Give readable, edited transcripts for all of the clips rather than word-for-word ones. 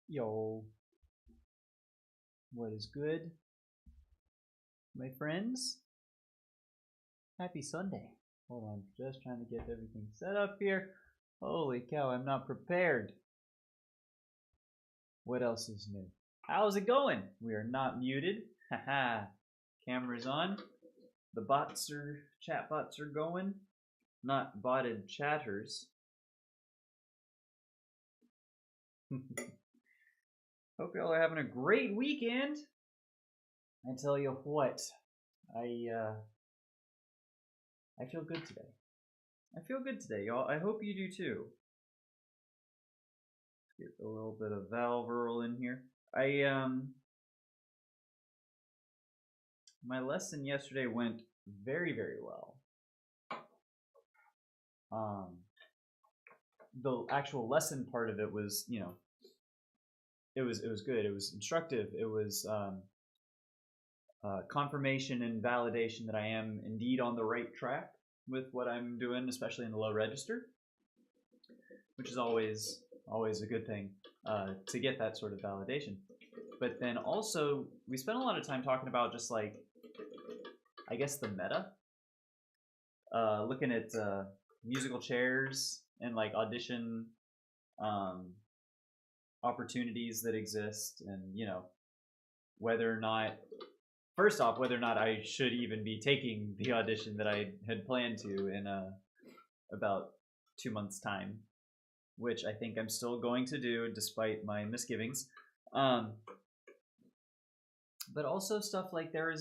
Yo, what is good, my friends? Happy Sunday. Hold on, just trying to get everything set up here. Holy cow, I'm not prepared. What else is new? How's it going? We are not muted. Haha. Camera's on. The chat bots are going. Not botted chatters. Hope y'all are having a great weekend. I tell you what, I feel good today. I feel good today, y'all. I hope you do too. Let's get a little bit of valve roll in here. My lesson yesterday went very, very well. The actual lesson part of it was, it was good. It was instructive. It was confirmation and validation that I am indeed on the right track with what I'm doing, especially in the low register, which is always a good thing to get that sort of validation. But then also, we spent a lot of time talking about just like, I guess the meta, looking at musical chairs and like audition opportunities that exist, and whether or not, first off, whether or not I should even be taking the audition that I had planned to in about 2 months' time, which I think I'm still going to do despite my misgivings. But also stuff like there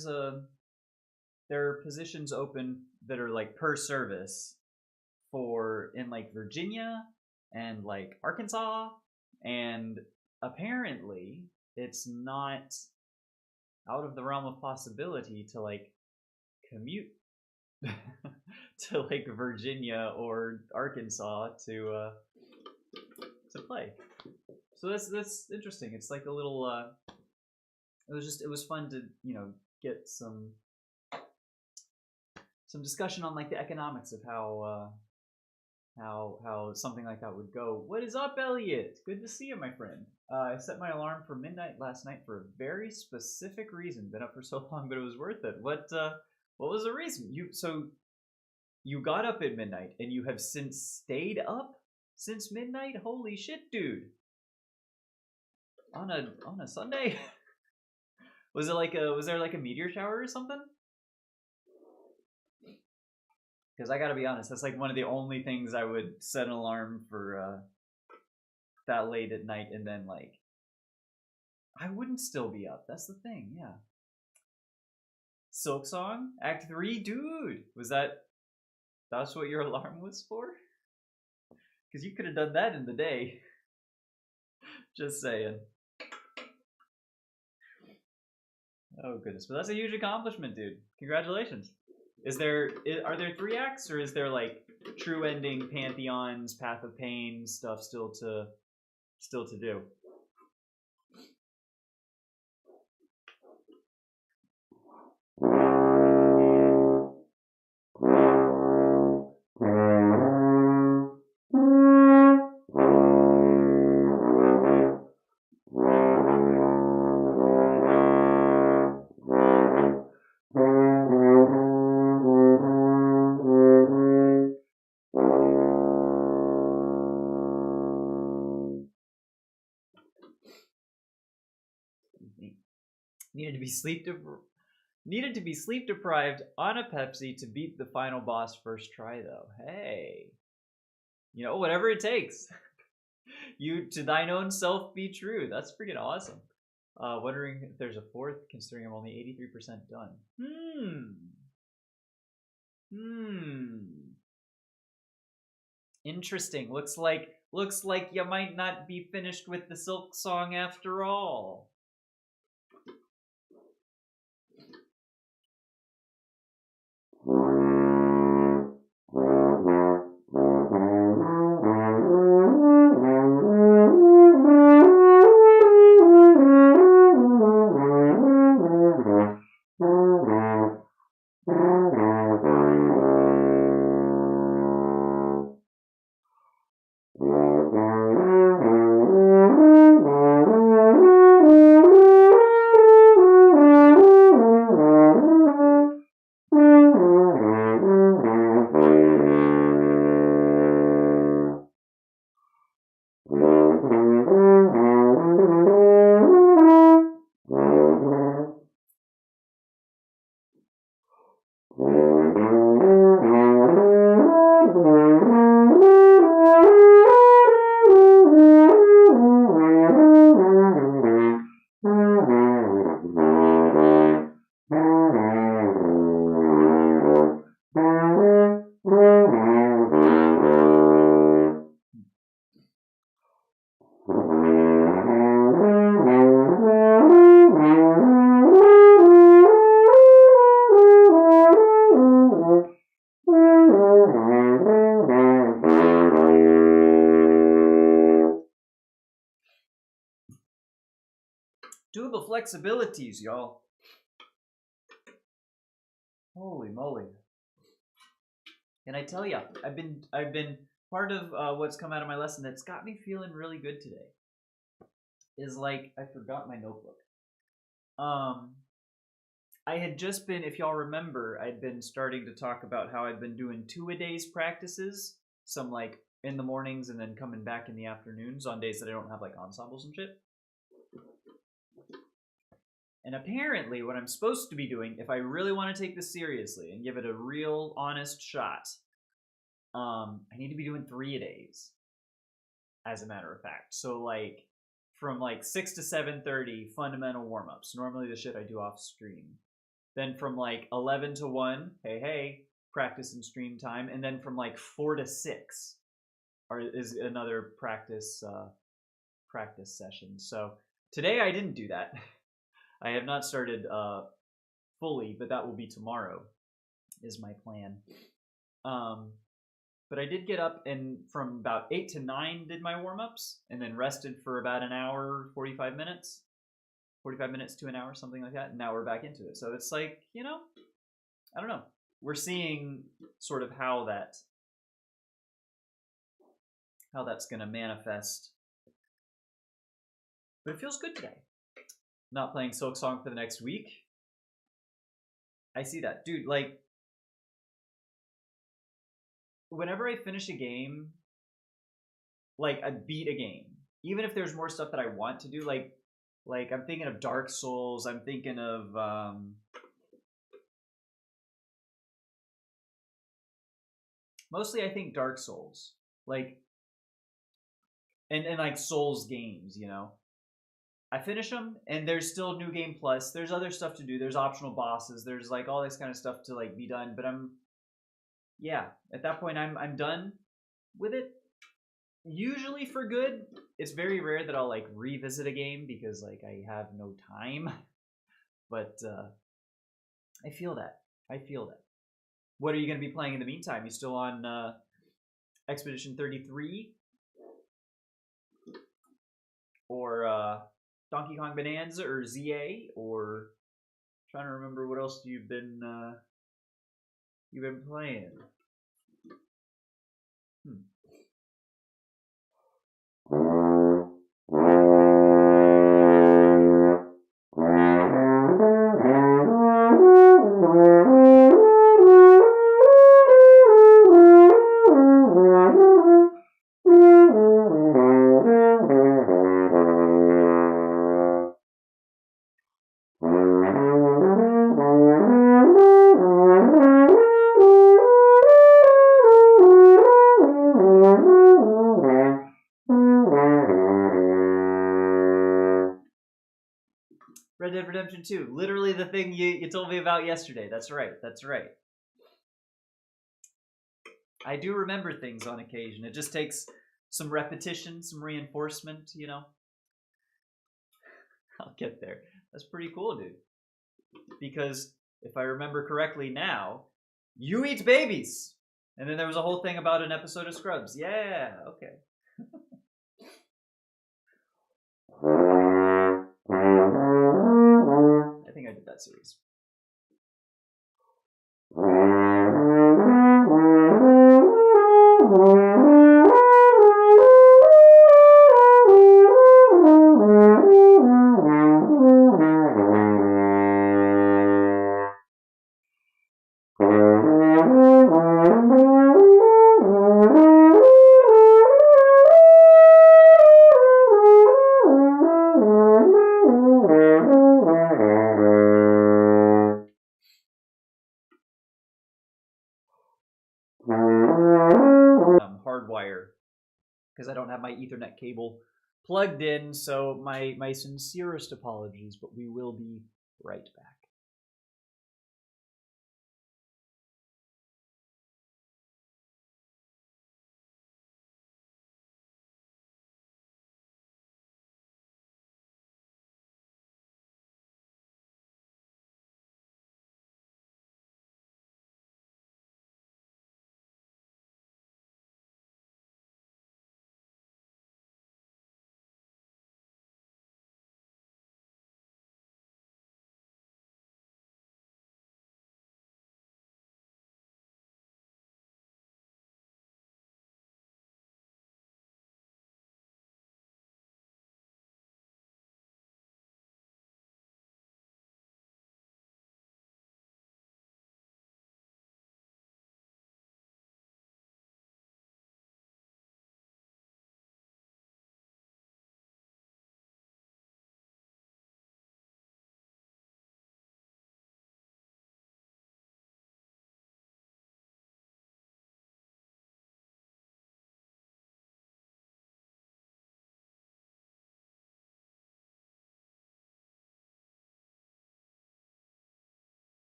are positions open that are like per service in like Virginia and like Arkansas, and apparently it's not out of the realm of possibility to like commute to like Virginia or Arkansas to play. So that's interesting. It's like a little it was fun to get some discussion on like the economics of how something like that would go. What is up, Elliot? Good to see you, my friend. I set my alarm for midnight last night for a very specific reason. Been up for so long, but it was worth it. What was the reason? You got up at midnight and you have since stayed up since midnight? Holy shit, dude. On a Sunday? Was there like a meteor shower or something? Because I gotta be honest, that's like one of the only things I would set an alarm for that late at night, and then like I wouldn't still be up. That's the thing, yeah. Silk Song, Act 3, dude. That's what your alarm was for? Because you could have done that in the day. Just saying. Oh goodness, but that's a huge accomplishment, dude. Congratulations. Are there 3 acts, or is there like true ending, Pantheons, Path of Pain stuff still to do? Needed to be sleep deprived on a Pepsi to beat the final boss first try, though. Hey, whatever it takes. You to thine own self be true. That's freaking awesome. Wondering if there's a 4th, considering I'm only 83% done. Interesting. Looks like you might not be finished with the Silk Song after all. flexibilities, y'all. Holy moly! And I tell you, I've been part of what's come out of my lesson that's got me feeling really good today. Is like I forgot my notebook. I had just been, if y'all remember, I'd been starting to talk about how I'd been doing 2-a-days practices, some like in the mornings and then coming back in the afternoons on days that I don't have like ensembles and shit. And apparently, what I'm supposed to be doing, if I really want to take this seriously and give it a real honest shot, I need to be doing 3-a-days, as a matter of fact. So like from like 6 to 7:30, fundamental warm-ups. Normally the shit I do off stream. Then from like 11 to 1, hey, practice and stream time. And then from like 4 to 6 is another practice session. So today I didn't do that. I have not started fully, but that will be tomorrow, is my plan. But I did get up and from about 8 to 9 did my warm-ups, and then rested for about an hour, 45 minutes to an hour, something like that. And now we're back into it. So it's like, you know, I don't know. We're seeing sort of how that's going to manifest. But it feels good today. Not playing Silk Song for the next week. I see that. Dude, like, whenever I finish a game, like, I beat a game. Even if there's more stuff that I want to do, like I'm thinking of Dark Souls, I'm thinking of, mostly I think Dark Souls. Like, and like Souls games, you know? I finish them, and there's still New Game Plus. There's other stuff to do. There's optional bosses. There's like all this kind of stuff to like be done. But at that point, I'm done with it. Usually for good. It's very rare that I'll like revisit a game because like I have no time. But I feel that. What are you going to be playing in the meantime? You still on Expedition 33? Or Donkey Kong Bonanza or ZA, or trying to remember what else you've been playing. Red Dead Redemption 2. Literally the thing you told me about yesterday. That's right. I do remember things on occasion. It just takes some repetition, some reinforcement, you know. I'll get there. That's pretty cool, dude. Because if I remember correctly now, you eat babies. And then there was a whole thing about an episode of Scrubs. Yeah, okay. I think I did that series. Hardwire, because I don't have my Ethernet cable plugged in, so my sincerest apologies, but we will be right back.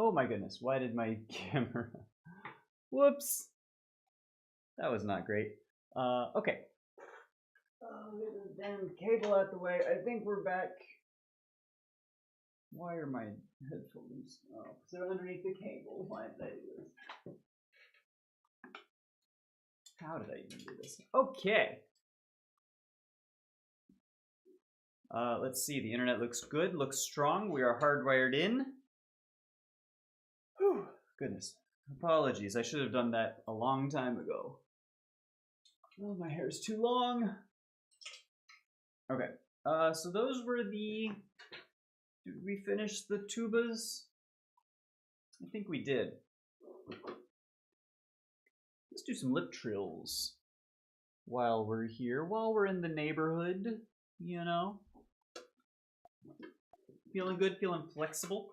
Oh my goodness, why did my camera... Whoops! That was not great. Okay. Get this damn cable out the way. I think we're back. Why are my headphones? Oh, because they're underneath the cable. Why did I do this? How did I even do this? Okay. Let's see. The internet looks good, looks strong. We are hardwired in. Whew, goodness. Apologies. I should have done that a long time ago. Oh, my hair is too long. Okay. So those were the... Did we finish the tubas? I think we did. Let's do some lip trills while we're here, while we're in the neighborhood, you know. Feeling good, feeling flexible.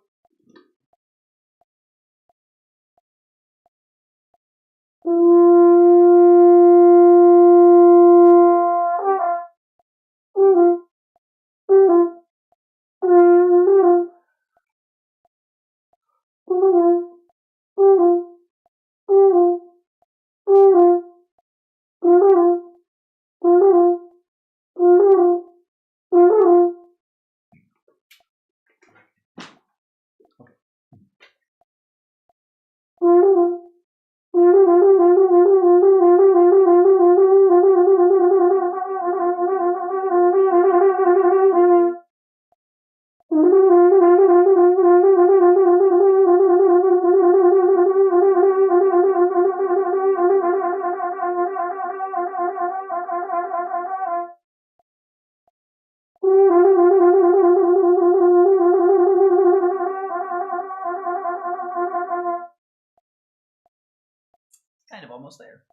Kind of almost there.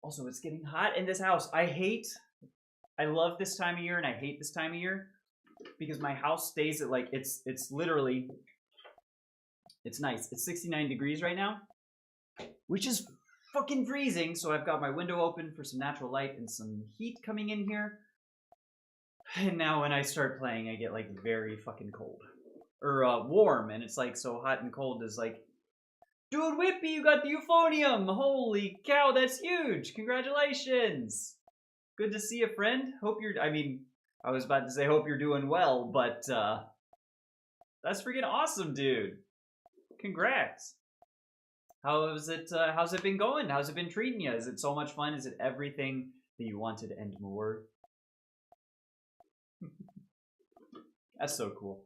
Also, it's getting hot in this house. I love this time of year and I hate this time of year because my house stays at like, it's literally, it's nice. It's 69 degrees right now, which is fucking freezing. So I've got my window open for some natural light and some heat coming in here. And now when I start playing, I get like very fucking cold. Or warm, and it's like so hot and cold is like, dude, Whippy, you got the euphonium! Holy cow, that's huge! Congratulations! Good to see you, friend. Hope you're, I mean, I was about to say hope you're doing well, but that's freaking awesome, dude. Congrats. How's it been going? How's it been treating you? Is it so much fun? Is it everything that you wanted and more? That's so cool.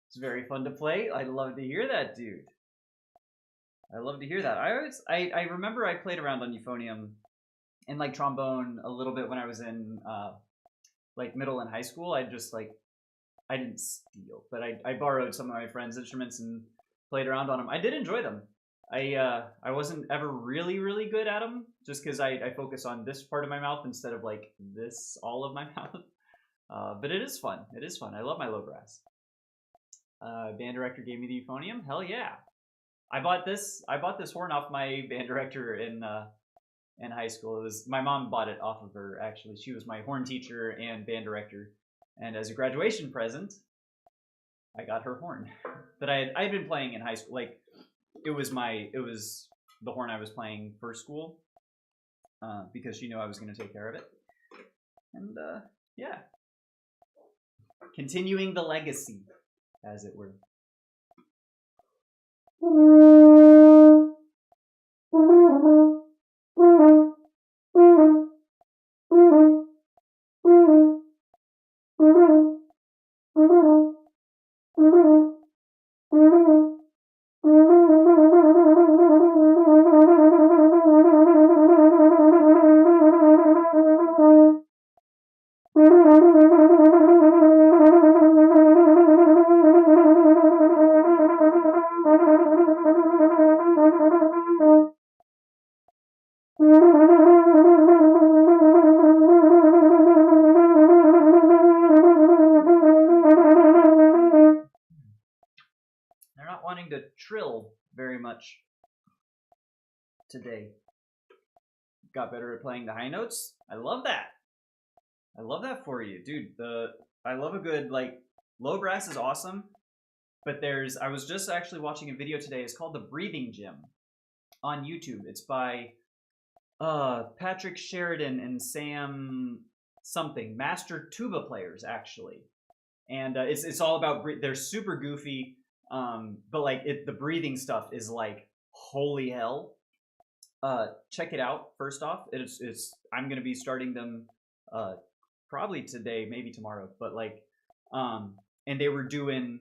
It's very fun to play. I love to hear that, dude. I love to hear that. I remember I played around on euphonium and like trombone a little bit when I was in like middle and high school. I didn't steal, but I borrowed some of my friends' instruments and played around on them. I did enjoy them. I wasn't ever really good at them just because I focus on this part of my mouth instead of like this all of my mouth. But it is fun. It is fun. I love my low brass. Band director gave me the euphonium. Hell yeah! I bought this horn off my band director in high school. It was my mom bought it off of her. Actually, she was my horn teacher and band director. And as a graduation present, I got her horn that I had been playing in high school. Like it was the horn I was playing for school because she knew I was going to take care of it. And yeah, continuing the legacy, as it were. They're not wanting to trill very much today. Got better at playing the high notes. I love that. I love that for you, dude. I love a good, like, low brass is awesome, but I was just actually watching a video today. It's called The Breathing Gym on YouTube. It's by Patrick Sheridan and Sam something, master tuba players, actually. And it's all about, they're super goofy, but like the breathing stuff is like, holy hell. Check it out. First off, I'm gonna be starting them probably today, maybe tomorrow. But like, and they were doing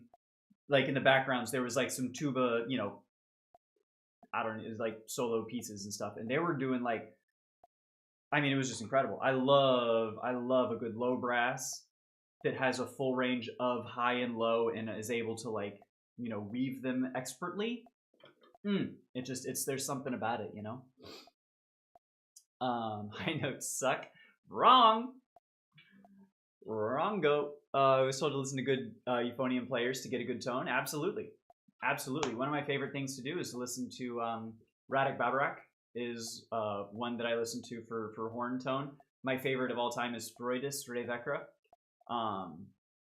like in the backgrounds there was like some tuba, you know, I don't know, it was like solo pieces and stuff, and they were doing like, I mean, it was just incredible. I love a good low brass that has a full range of high and low and is able to, like, you know, weave them expertly. There's something about it, you know. High notes suck. Wrongo. I was told to listen to good euphonium players to get a good tone. Absolutely. One of my favorite things to do is to listen to Radek Babarak is one that I listen to for horn tone. My favorite of all time is Freudis Revekra.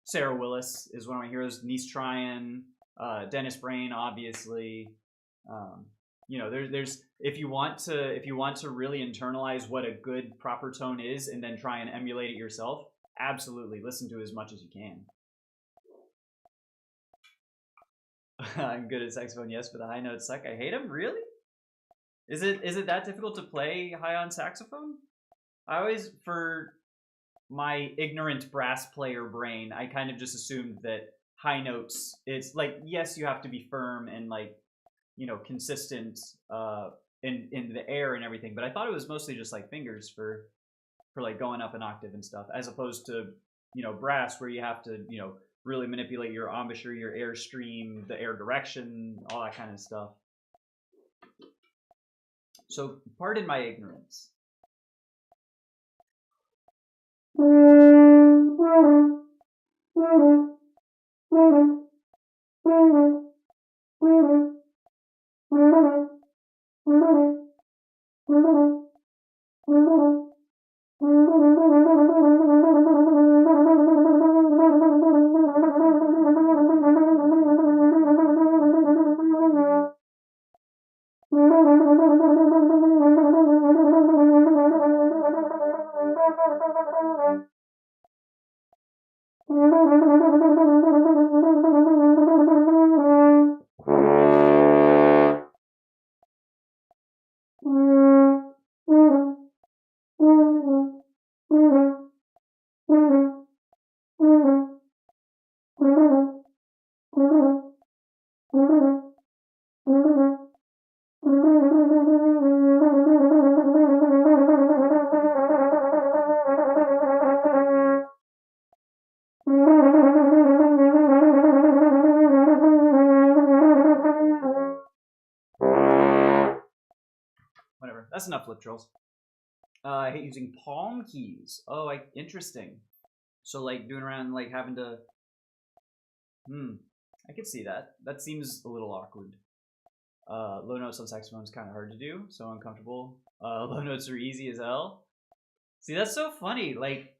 Sarah Willis is one of my heroes. Nice Tryon, Dennis Brain, obviously. You know, there's if you want to really internalize what a good proper tone is and then try and emulate it yourself, absolutely listen to as much as you can. I'm good at saxophone, yes, but the high notes suck. I hate them. Really? Is it that difficult to play high on saxophone? I always, for my ignorant brass player brain, I kind of just assumed that high notes, it's like, yes, you have to be firm and, like, you know, consistent in the air and everything, but I thought it was mostly just like fingers for like going up an octave and stuff, as opposed to, you know, brass where you have to, you know, really manipulate your embouchure, your air stream, the air direction, all that kind of stuff. So pardon my ignorance. Whatever. That's enough lip trills. I hate using palm keys. Oh, interesting. So, like, doing around, like, having to... I could see that. That seems a little awkward. Low notes on saxophone is kind of hard to do, so uncomfortable. Low notes are easy as hell. See, that's so funny. Like,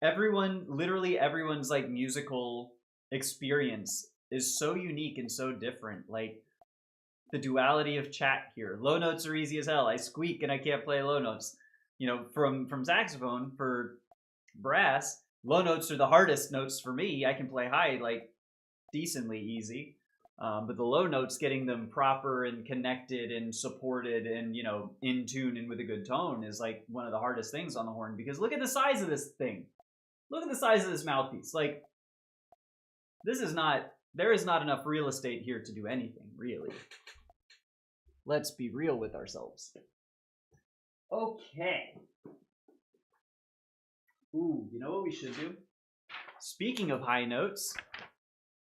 literally everyone's, like, musical experience is so unique and so different. Like, the duality of chat here. Low notes are easy as hell. I squeak and I can't play low notes. You know, from saxophone, for brass, low notes are the hardest notes for me. I can play high, like, decently easy. But the low notes, getting them proper and connected and supported and, you know, in tune and with a good tone is, like, one of the hardest things on the horn. Because look at the size of this thing. Look at the size of this mouthpiece. Like, there is not enough real estate here to do anything, really. Let's be real with ourselves. Okay. Ooh, you know what we should do? Speaking of high notes,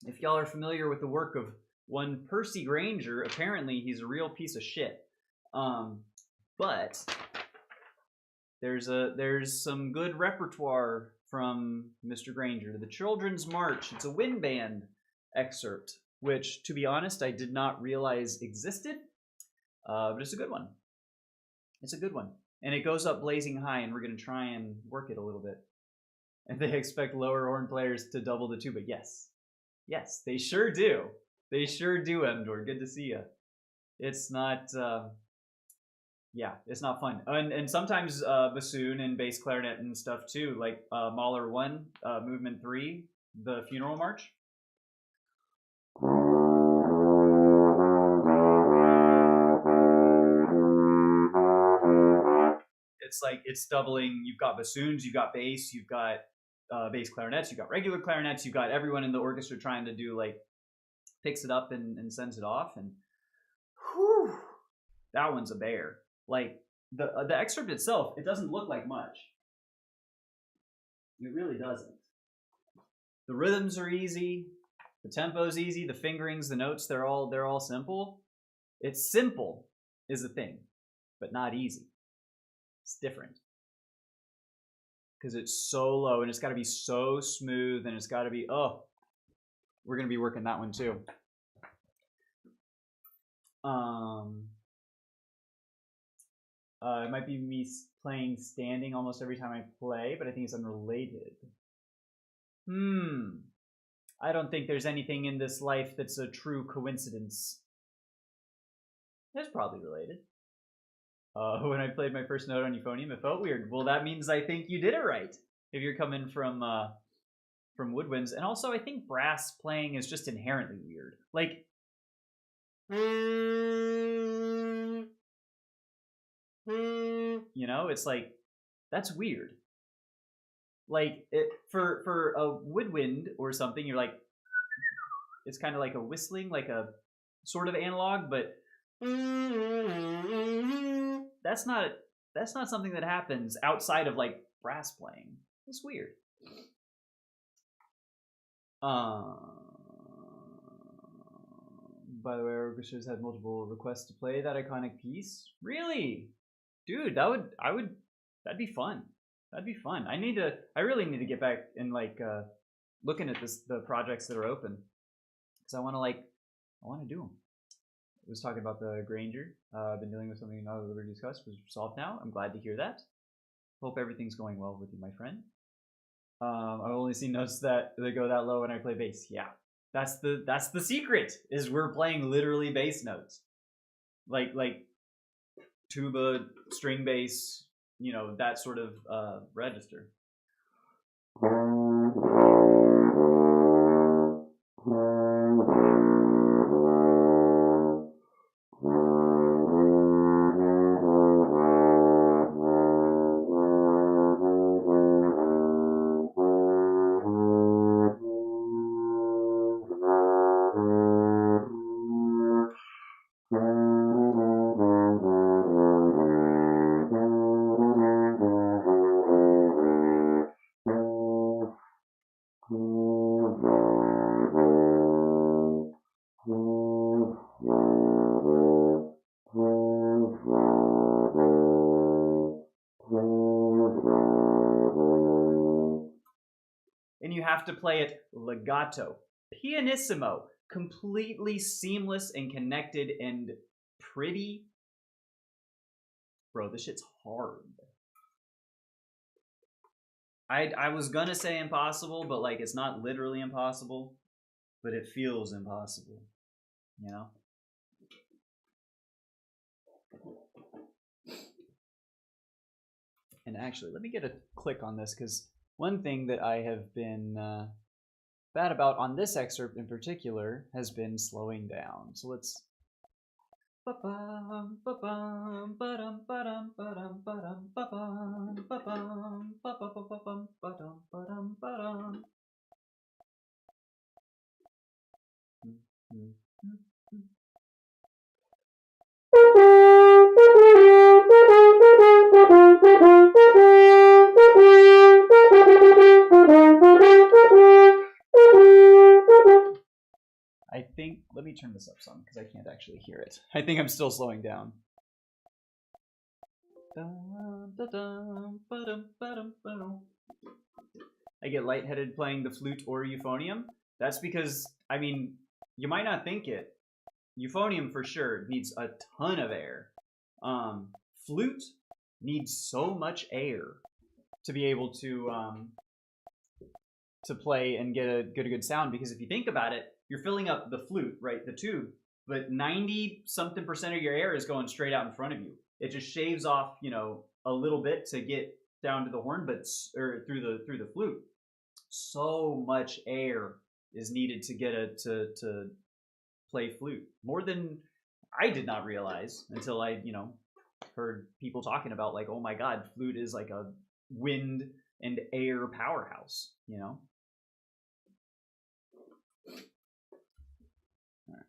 if y'all are familiar with the work of one Percy Granger, apparently he's a real piece of shit. But there's some good repertoire from Mr. Granger. The Children's March. It's a wind band excerpt, which, to be honest, I did not realize existed. But it's a good one. It's a good one. And it goes up blazing high, and we're going to try and work it a little bit. And they expect lower horn players to double the tuba. Yes. Yes, they sure do. They sure do, Emdor. Good to see you. It's not... yeah, it's not fun. And sometimes bassoon and bass clarinet and stuff too, like Mahler 1, Movement 3, the Funeral March. It's like, it's doubling. You've got bassoons, you've got bass, you've got bass clarinets, you've got regular clarinets, you've got everyone in the orchestra trying to do, like, picks it up and sends it off. And whew, that one's a bear. Like, the excerpt itself, it doesn't look like much. It really doesn't. The rhythms are easy, the tempo's easy, the fingerings, the notes, they're all simple. It's simple is the thing, but not easy. It's different. Because it's so low, and it's got to be so smooth, and it's got to be, oh, we're going to be working that one too. It might be me playing standing almost every time I play, but I think it's unrelated. I don't think there's anything in this life that's a true coincidence. It's probably related. When I played my first note on euphonium, it felt weird. Well, that means I think you did it right. If you're coming from woodwinds. And also, I think brass playing is just inherently weird. Like... You know, it's like, that's weird. Like, for a woodwind or something, you're like, it's kind of like a whistling, like a sort of analog, but that's not something that happens outside of, like, brass playing. It's weird. By the way, our orchestras had multiple requests to play that iconic piece. Really? Dude, that'd be fun. That'd be fun. I really need to get back and, like, looking at the projects that are open, because I want to do them. I was talking about the Granger. I've been dealing with something not able to discuss, was resolved now. I'm glad to hear that. Hope everything's going well with you, my friend. I've only seen notes that go that low when I play bass. Yeah, that's the secret, is we're playing literally bass notes, like tuba, string bass, you know, that sort of register. And you have to play it legato, pianissimo, completely seamless and connected and pretty. Bro, this shit's hard. I was gonna say impossible, but, like, it's not literally impossible, but it feels impossible, you know? And actually, let me get a click on this, because one thing that I have been bad about on this excerpt in particular has been slowing down. So let's... I think, let me turn this up some, because I can't actually hear it. I think I'm still slowing down. I get lightheaded playing the flute or euphonium. That's because, I mean, you might not think it. Euphonium for sure needs a ton of air. Flute needs so much air to be able to play and get a good sound. Because if you think about it, you're filling up the flute, right, the tube, but 90-something% of your air is going straight out in front of you. It just shaves off, a little bit to get down to the horn, or through the flute. So much air is needed to get to play flute, more than I did not realize until I, heard people talking about, like, oh my god, flute is like a wind and air powerhouse, All right.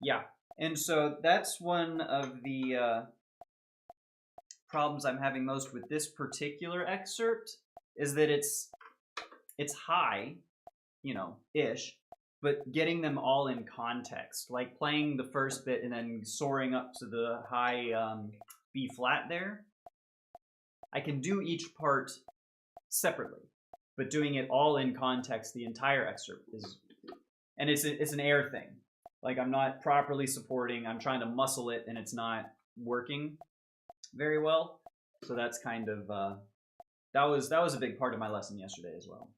Yeah, and so that's one of the problems I'm having most with this particular excerpt, is that it's high, ish, but getting them all in context, like playing the first bit and then soaring up to the high B flat there. I can do each part separately, but doing it all in context, the entire excerpt is, and it's an air thing. Like, I'm not properly supporting, I'm trying to muscle it, and it's not working very well. So that's kind of that was a big part of my lesson yesterday as well.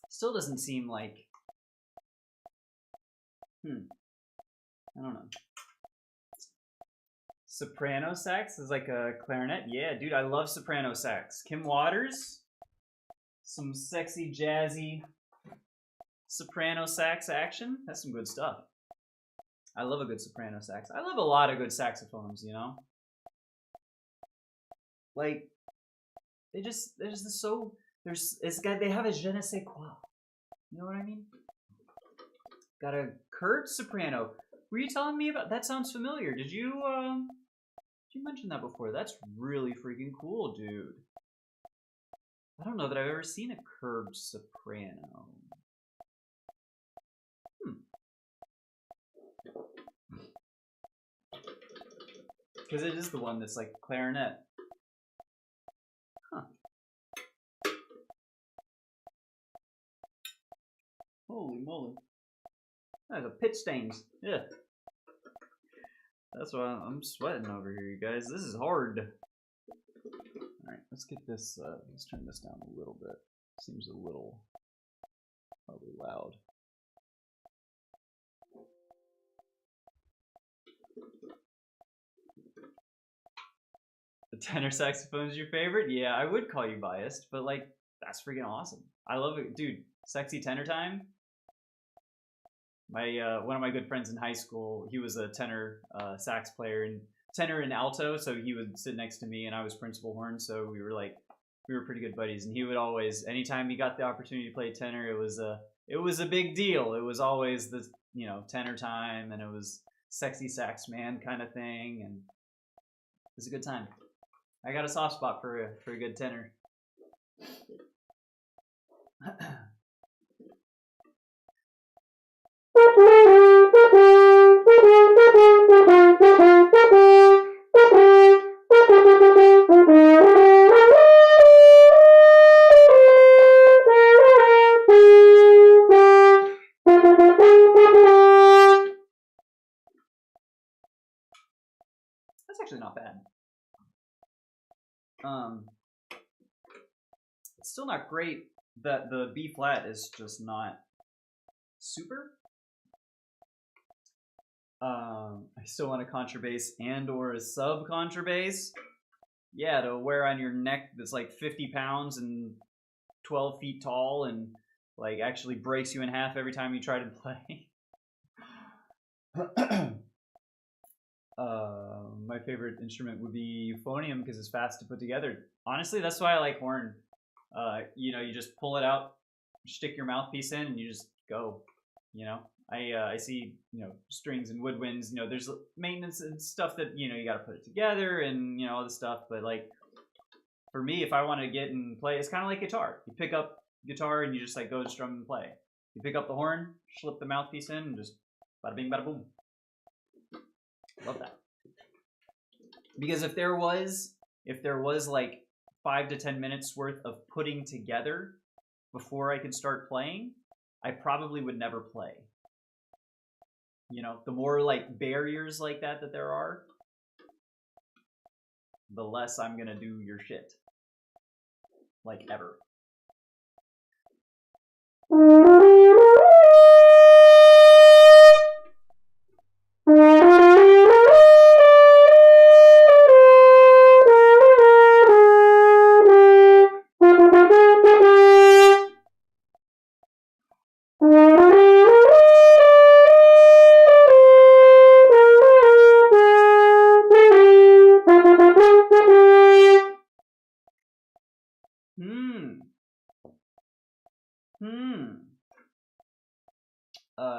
Still doesn't seem like, I don't know. Soprano sax is like a clarinet? Yeah, dude, I love soprano sax. Kim Waters, some sexy, jazzy soprano sax action. That's some good stuff. I love a good soprano sax. I love a lot of good saxophones, Like, they have a je ne sais quoi. You know what I mean? Got a curved soprano. Were you telling me about that? Sounds familiar. Did you mention that before? That's really freaking cool, dude. I don't know that I've ever seen a curved soprano. Because it is the one that's like clarinet. Huh. Holy moly. That's a pit stains. Yeah. That's why I'm sweating over here, you guys. This is hard. Alright, let's get this, let's turn this down a little bit. Seems a little, probably loud. The tenor saxophone is your favorite? Yeah, I would call you biased, but like, that's freaking awesome. I love it. Dude, sexy tenor time. One of my good friends in high school, he was a tenor sax player, and tenor and alto, so he would sit next to me, and I was principal horn, so we were pretty good buddies. And he would always, anytime he got the opportunity to play tenor, it was a big deal. It was always the tenor time, and it was sexy sax man kind of thing, and it was a good time. I got a soft spot for a good tenor. It's still not great. That the B flat is just not super. I still want a contrabass and or a sub contrabass. Yeah, to wear on your neck that's like 50 pounds and 12 feet tall and like actually breaks you in half every time you try to play. My favorite instrument would be euphonium because it's fast to put together. Honestly, that's why I like horn. You know, you just pull it out, stick your mouthpiece in, and you just go. You know, I see, you know, strings and woodwinds. You know, there's maintenance and stuff that, you know, you got to put it together and, you know, all this stuff. But like for me, if I want to get and play, it's kind of like guitar. You pick up guitar and you just like go to strum and play. You pick up the horn, slip the mouthpiece in, and just bada bing, bada boom. Love that. Because if there was like 5 to 10 minutes worth of putting together before I could start playing, I probably would never play. You know, the more like barriers like that there are, the less I'm gonna do your shit. Like ever.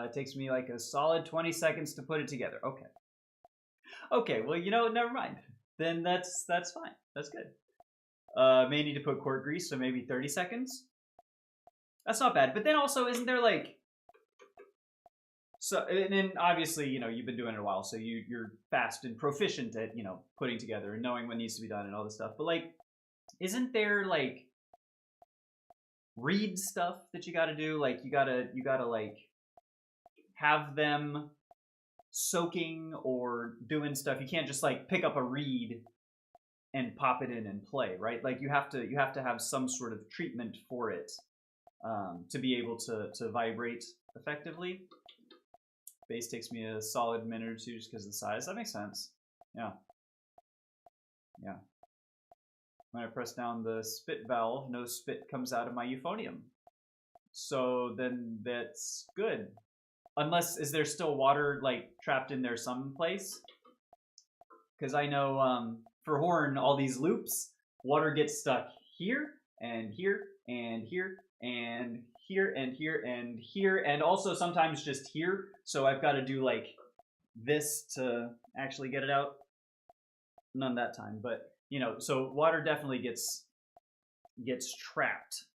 It takes me like a solid 20 seconds to put it together. Okay. Okay, well, you know, never mind. Then that's fine. That's good. May need to put cord grease, so maybe 30 seconds. That's not bad. But then also, isn't there like... So, and then obviously, you know, you've been doing it a while, so you're fast and proficient at, you know, putting together and knowing what needs to be done and all this stuff. But like, isn't there like reed stuff that you gotta do? Like, you gotta like have them soaking or doing stuff. You can't just like pick up a reed and pop it in and play, right? Like you have to have some sort of treatment for it to be able to vibrate effectively. Bass takes me a solid minute or two just because of the size. That makes sense. Yeah. Yeah. When I press down the spit valve, no spit comes out of my euphonium. So then that's good. Unless, is there still water like trapped in there someplace? Because I know for horn, all these loops, water gets stuck here and here and here and here and here and here, and also sometimes just here. So I've got to do like this to actually get it out. None that time, but you know, so water definitely gets trapped.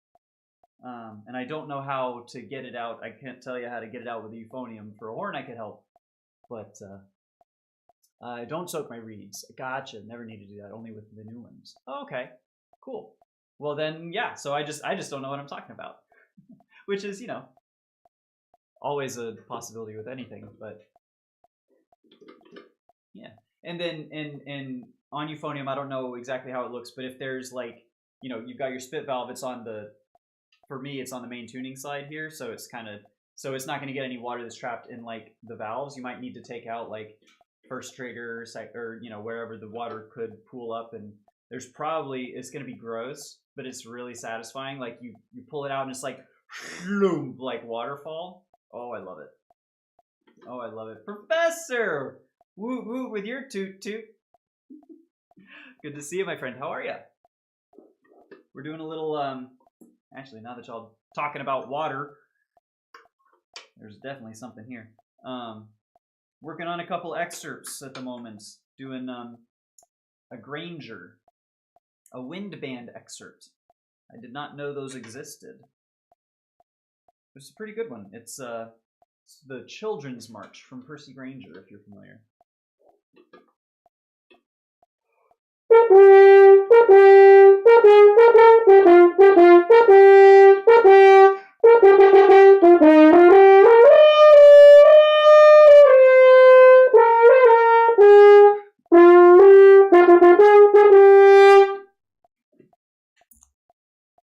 And I don't know how to get it out. I can't tell you how to get it out with the euphonium. For a horn, I could help, but I don't soak my reeds. Gotcha. Never need to do that. Only with the new ones. Oh, okay, cool. Well then, yeah. So I just don't know what I'm talking about, which is, you know, always a possibility with anything. But yeah. And then and on euphonium, I don't know exactly how it looks, but if there's like, you know, you've got your spit valve. It's on the, for me, it's on the main tuning side here, so it's kind of, so it's not going to get any water that's trapped in like the valves. You might need to take out like first trigger or you know, wherever the water could pool up, and there's probably, it's going to be gross, but it's really satisfying. Like you pull it out and it's like waterfall. Oh, I love it. Oh, I love it. Professor! Woot woot with your toot toot. Good to see you, my friend. How are you? We're doing a little, actually, now that y'all talking about water, there's definitely something here. Working on a couple excerpts at the moment. Doing a Granger, a wind band excerpt. I did not know those existed. It's a pretty good one. It's the Children's March from Percy Granger, if you're familiar.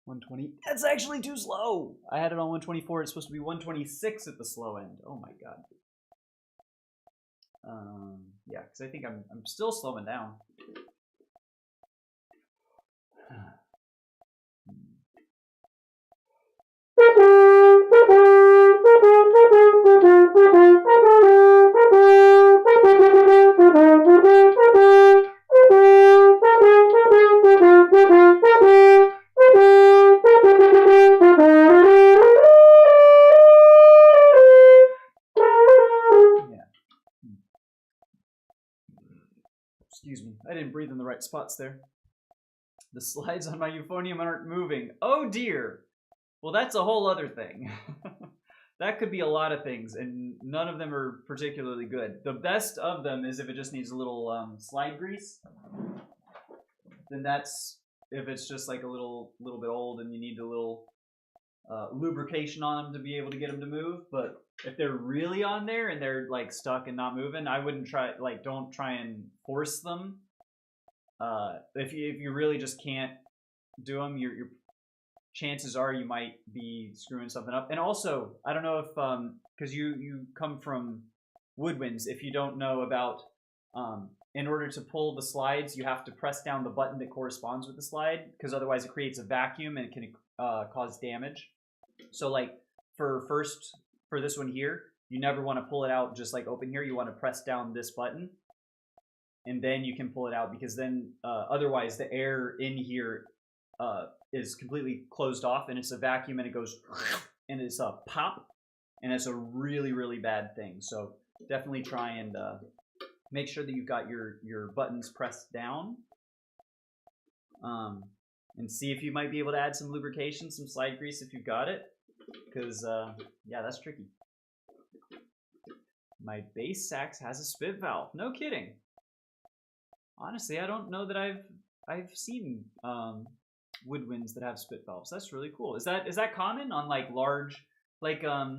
120. That's actually too slow. I had it on 124. It's supposed to be 126 at the slow end. Oh my god. Yeah, because I think I'm still slowing down. Excuse me, I didn't breathe in the right spots there. The slides on my euphonium aren't moving. Oh dear! Well, that's a whole other thing. That could be a lot of things, and none of them are particularly good. The best of them is if it just needs a little slide grease. Then that's, if it's just like a little bit old and you need a little lubrication on them to be able to get them to move. But if they're really on there and they're like stuck and not moving, I wouldn't try, like, don't try and force them. If you really just can't do them, your chances are you might be screwing something up. And also, I don't know if because you come from woodwinds, if you don't know about in order to pull the slides, you have to press down the button that corresponds with the slide, because otherwise it creates a vacuum and it can cause damage. So like for this one here, you never want to pull it out just like open here. You want to press down this button, and then you can pull it out, because then otherwise the air in here is completely closed off, and it's a vacuum, and it goes and it's a pop, and it's a really, really bad thing. So definitely try and make sure that you've got your buttons pressed down, and see if you might be able to add some lubrication, some slide grease if you've got it, because yeah, that's tricky. My bass sax has a spit valve. No kidding. Honestly, I don't know that I've seen woodwinds that have spit valves. That's really cool. Is that common on like large, like I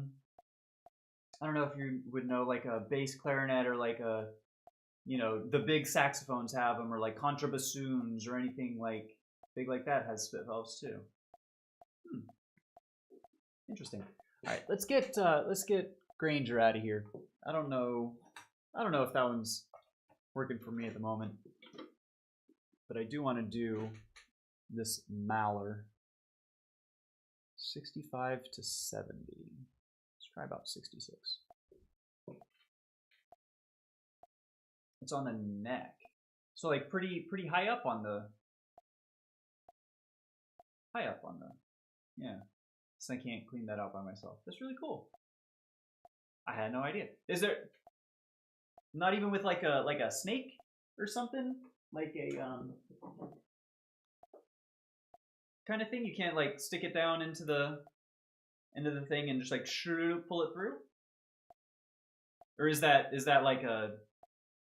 don't know if you would know, like a bass clarinet, or like a, you know, the big saxophones have them, or like contrabassoons or anything like big like that has spit valves too. Interesting. All right, let's get Granger out of here. I don't know if that one's working for me at the moment, but I do want to do this Maller. 65 to 70. Let's try about 66. It's on the neck, so like pretty high up on the yeah. So I can't clean that out by myself. That's really cool. I had no idea. Is there not even with like a snake or something, like a kind of thing? You can't like stick it down into the thing and just like pull it through? Or is that like a,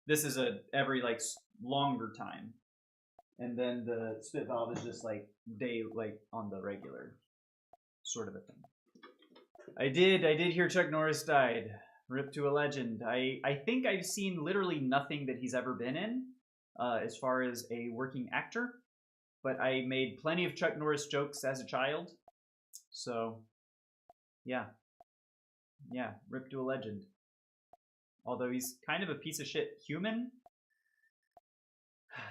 this is a every like longer time, and then the spit valve is just like like on the regular sort of a thing? I did hear Chuck Norris died. Rip to a legend. I think I've seen literally nothing that he's ever been in as far as a working actor, but I made plenty of Chuck Norris jokes as a child. So yeah, rip to a legend. Although he's kind of a piece of shit human.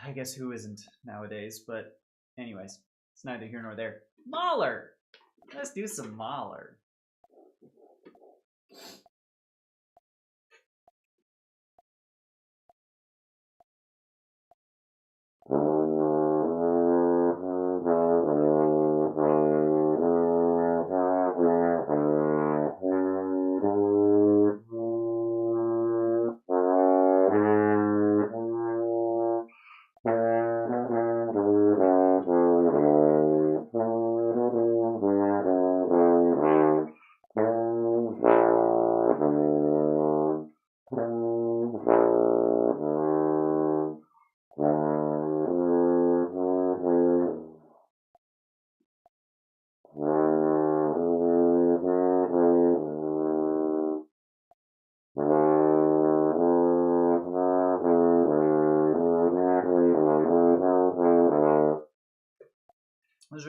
I guess who isn't nowadays, but anyways, it's neither here nor there. Mahler! Let's do some Mahler.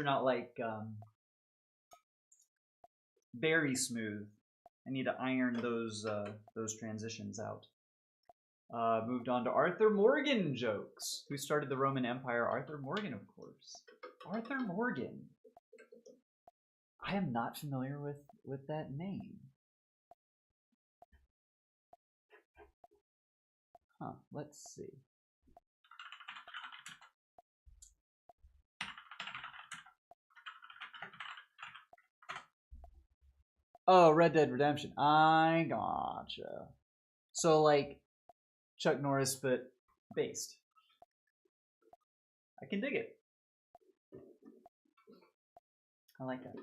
are not like very smooth. I need to iron those transitions out. Moved on to Arthur Morgan jokes. Who started the Roman Empire? Arthur Morgan, of course. Arthur Morgan. I am not familiar with that name. Huh, let's see. Oh, Red Dead Redemption. I gotcha. So, like, Chuck Norris, but based. I can dig it. I like that.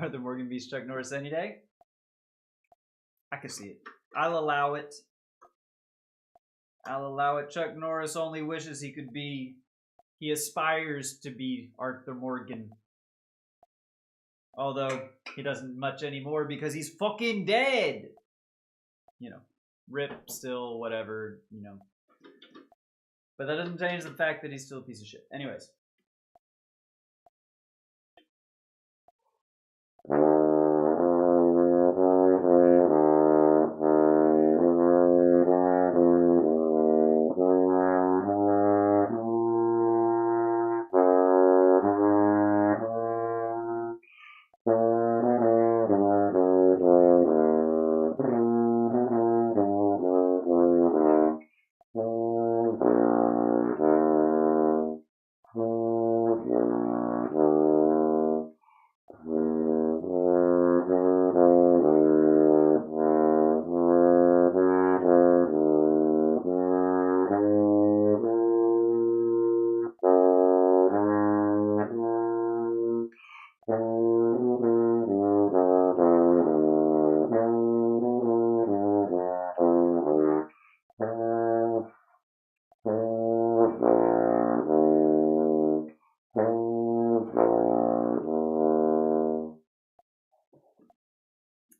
Arthur Morgan beats Chuck Norris any day? I can see it. I'll allow it. I'll allow it. Chuck Norris only wishes he could be... He aspires to be Arthur Morgan. Although, he doesn't much anymore because he's fucking dead! You know, rip, still, whatever, you know. But that doesn't change the fact that he's still a piece of shit. Anyways.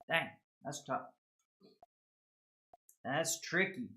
Dang, that's tough. That's tricky.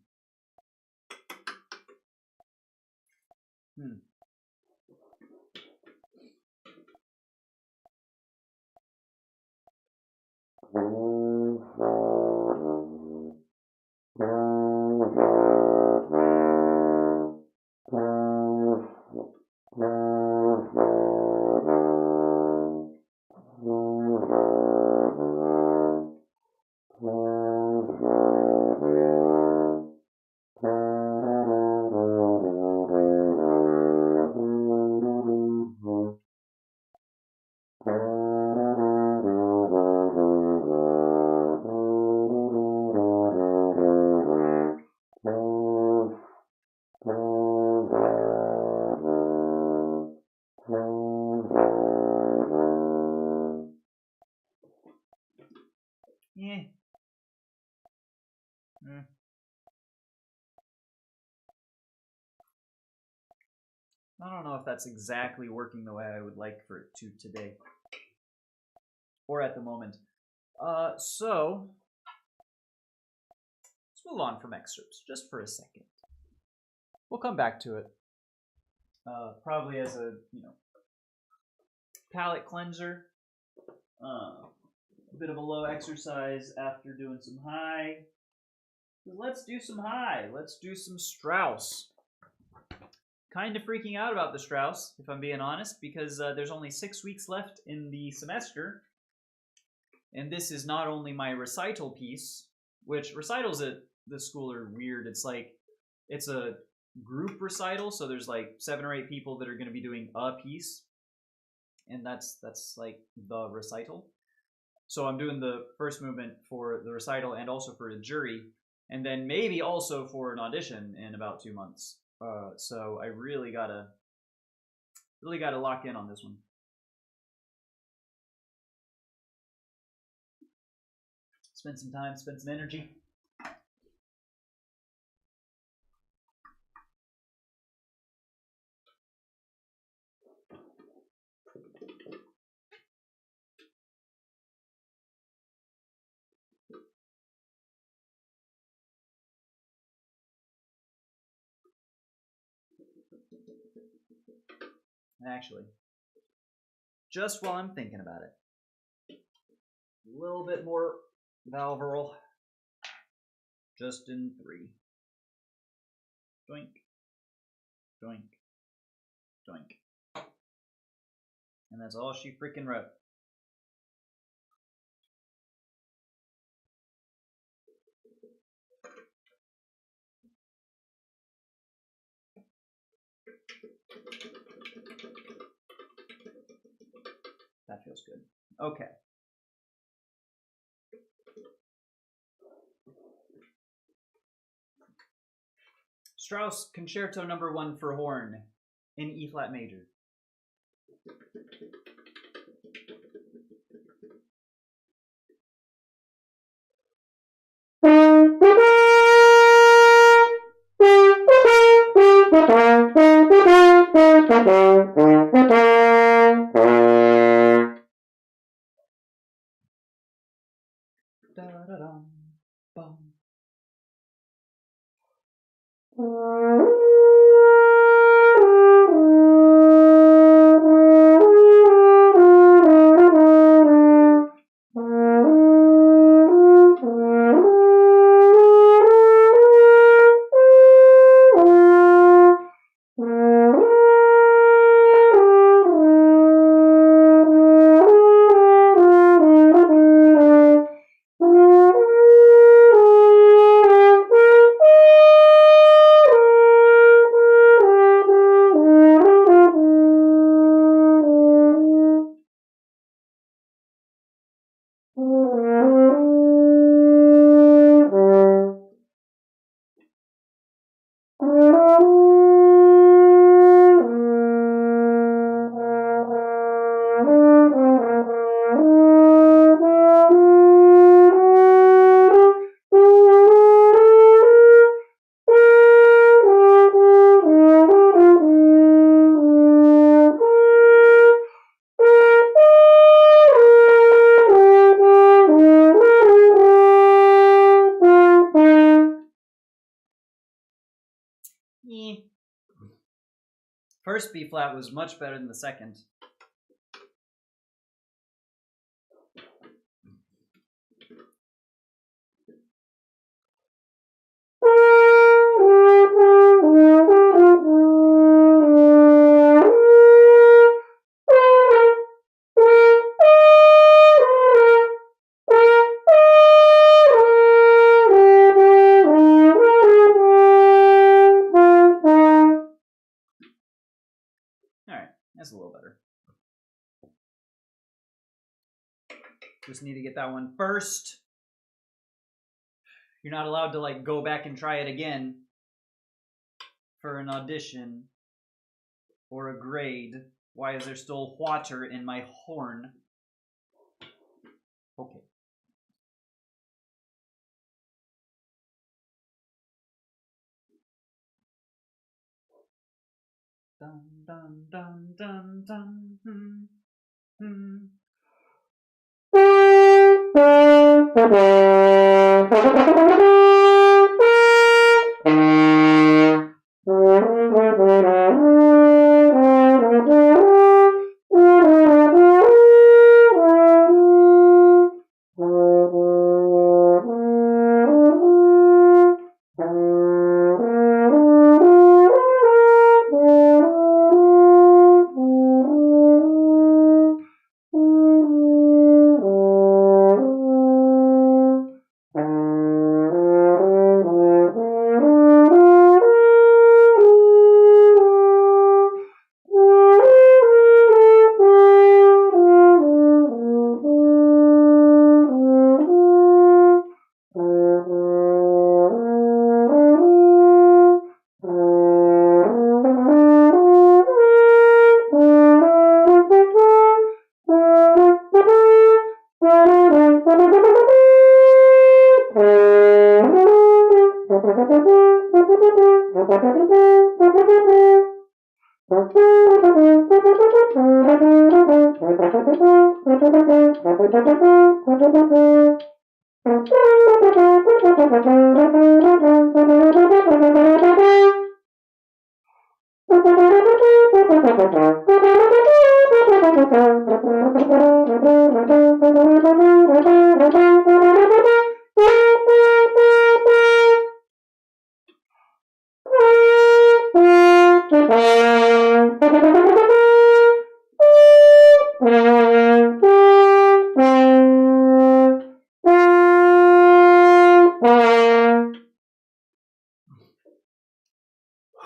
Yeah. I don't know if that's exactly working the way I would like for it to today. Or at the moment. So let's move on from excerpts just for a second. We'll come back to it. Probably as a, palate cleanser. A bit of a low exercise after doing some high. Let's do some high. Let's do some Strauss. Kind of freaking out about the Strauss, if I'm being honest, because there's only 6 weeks left in the semester. And this is not only my recital piece, which recitals at the school are weird. It's like, it's a group recital, so there's like 7 or 8 people that are going to be doing a piece. And that's like the recital. So I'm doing the first movement for the recital and also for a jury, and then maybe also for an audition in about 2 months. So I really gotta lock in on this one. Spend some time, spend some energy. Actually, just while I'm thinking about it, a little bit more valve roll. Just in 3. Doink, doink, doink. And that's all she freaking wrote. That feels good. Okay. Strauss Concerto No. 1 for horn in E flat major. Da-da-dum, bum. First B flat was much better than the second. That's a little better. Just need to get that one first. You're not allowed to like go back and try it again for an audition or a grade. Why is there still water in my horn? Okay. Dun dun dun dun dun.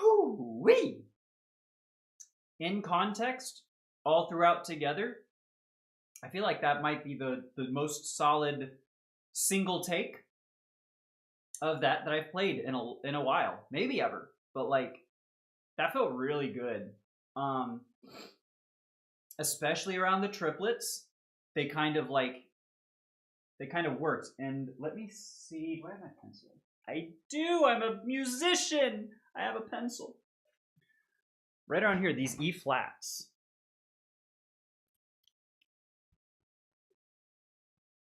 Whoo-wee! In context, all throughout together, I feel like that might be the most solid single take of that I've played in a while, maybe ever. But like that felt really good. Especially around the triplets, they kind of worked. And let me see, do I have my pencil? I do. I'm a musician. I have a pencil. Right around here, these E flats.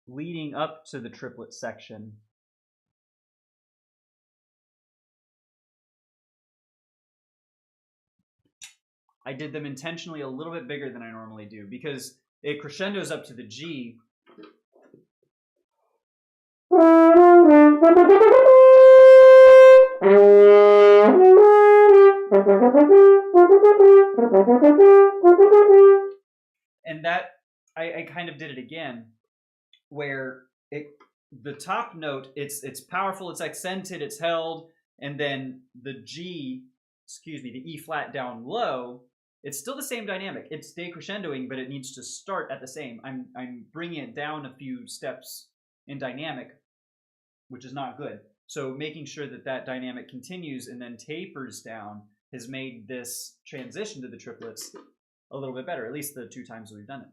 Leading up to the triplet section. I did them intentionally a little bit bigger than I normally do because it crescendos up to the G. And that, I kind of did it again, where the top note, it's powerful, it's accented, it's held, and then the G, the E flat down low, it's still the same dynamic. It's decrescendoing, but it needs to start at the same. I'm bringing it down a few steps in dynamic, which is not good. So making sure that dynamic continues and then tapers down has made this transition to the triplets a little bit better, at least the 2 times we've done it.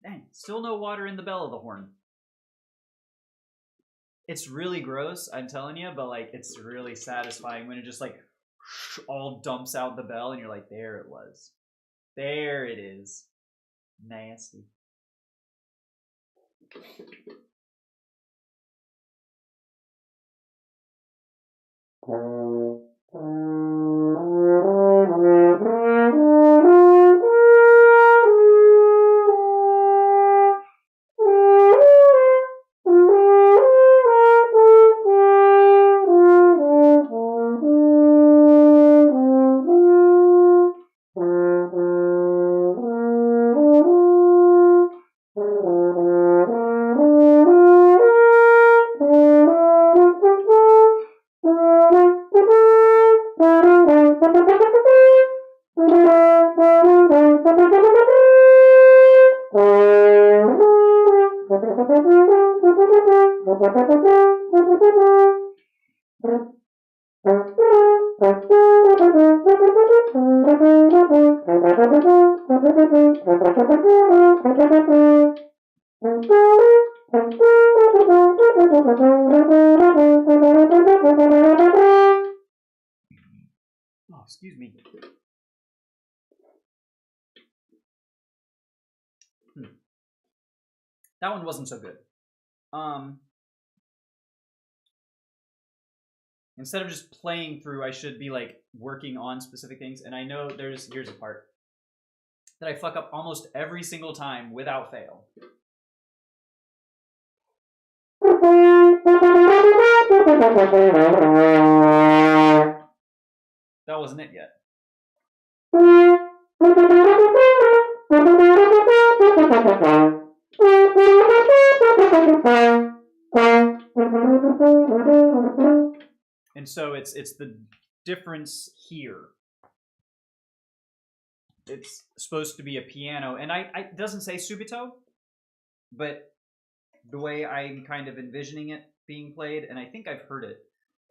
Dang, still no water in the bell of the horn. It's really gross, I'm telling you, but like it's really satisfying when it just like all dumps out the bell and you're like, there it was. There it is. Nasty. Oh, excuse me. That one wasn't so good. Instead of just playing through, I should be like working on specific things. And I know here's a part that I fuck up almost every single time without fail. That wasn't it yet. And so it's the difference here. It's supposed to be a piano, and it doesn't say subito, but the way I'm kind of envisioning it being played, and I think I've heard it,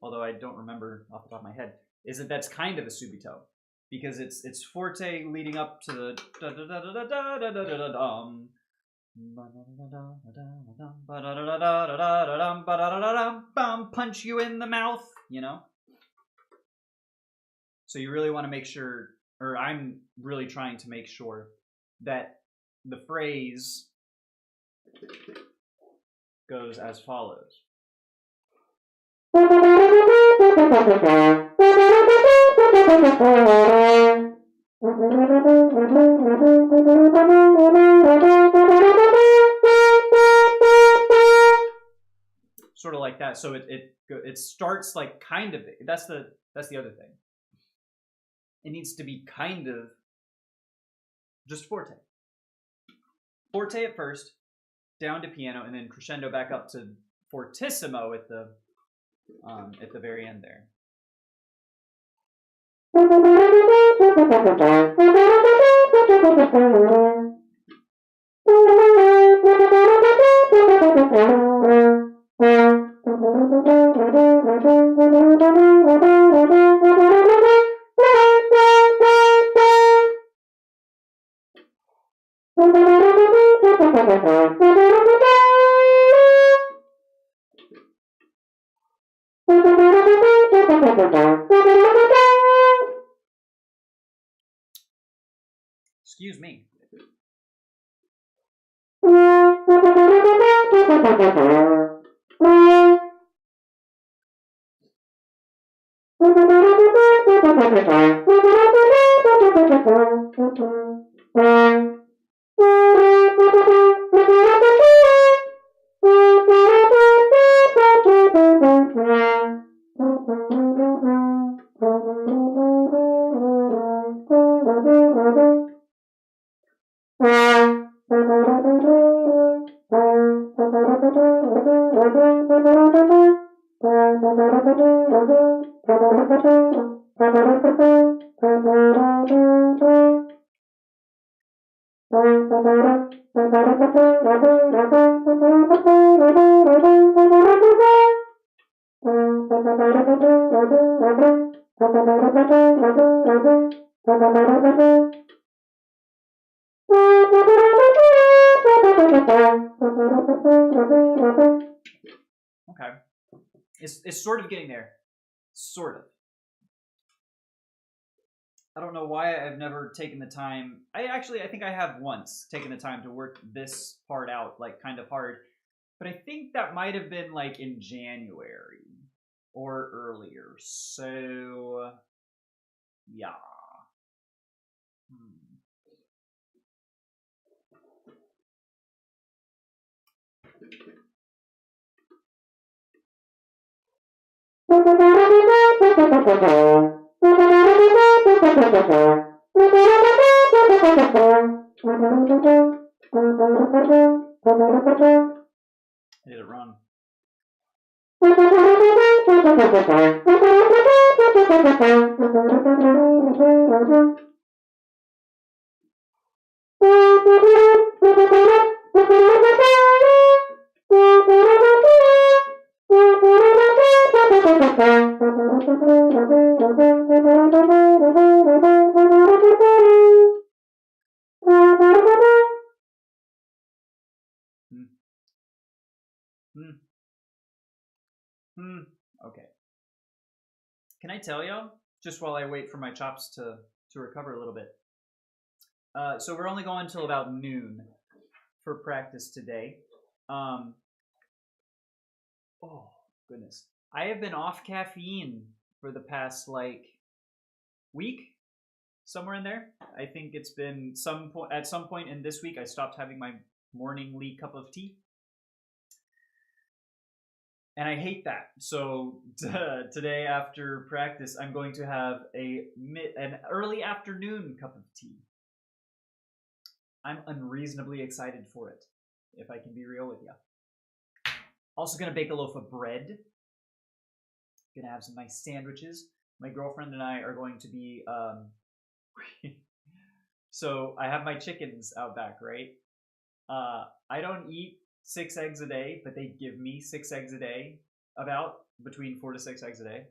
although I don't remember off the top of my head, is that's kind of a subito. because it's forte leading up to the da da da da da da da da da dum. Punch you in the mouth, you know? So you really want to make sure, or I'm really trying to make sure, that the phrase goes as follows. Sort of like that. So it starts like kind of. That's the other thing. It needs to be kind of just forte. Forte at first, down to piano, and then crescendo back up to fortissimo at the very end there. Excuse me. Okay. It's sort of getting there. Sort of. I don't know why I've never taken the time. I think I have once taken the time to work this part out, like kind of hard. But I think that might have been like in January or earlier. So, yeah. I did it wrong. Okay. Can I tell y'all, just while I wait for my chops to recover a little bit? So we're only going until about noon for practice today. Oh, goodness. I have been off caffeine for the past, like, week, somewhere in there. I think it's been at some point in this week, I stopped having my morningly cup of tea. And I hate that. So today after practice, I'm going to have an early afternoon cup of tea. I'm unreasonably excited for it, if I can be real with you. Also going to bake a loaf of bread. Going to have some nice sandwiches. My girlfriend and I are going to be... So I have my chickens out back, right? I don't eat 6 eggs a day, but they give me 6 eggs a day, about between 4 to 6 eggs a day.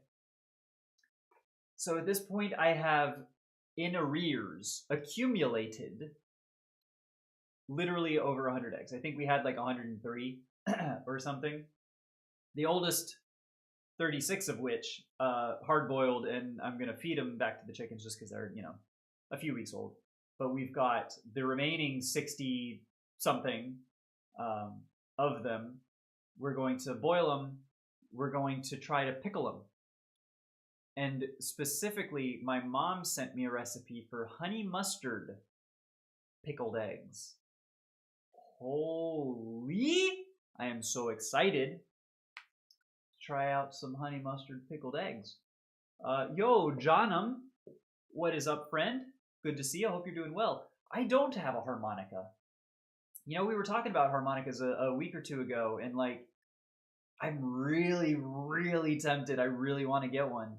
So at this point, I have in arrears, accumulated literally over 100 eggs. I think we had like 103 or something. The oldest 36 of which hard-boiled, and I'm going to feed them back to the chickens just because they're, a few weeks old. But we've got the remaining 60-something of them. We're going to boil them. We're going to try to pickle them. And specifically, my mom sent me a recipe for honey mustard pickled eggs. Holy! I am so excited to try out some honey mustard pickled eggs. Yo, Johnum, what is up, friend? Good to see you. I hope you're doing well. I don't have a harmonica. We were talking about harmonicas a week or two ago, and I'm really, really tempted. I really want to get one.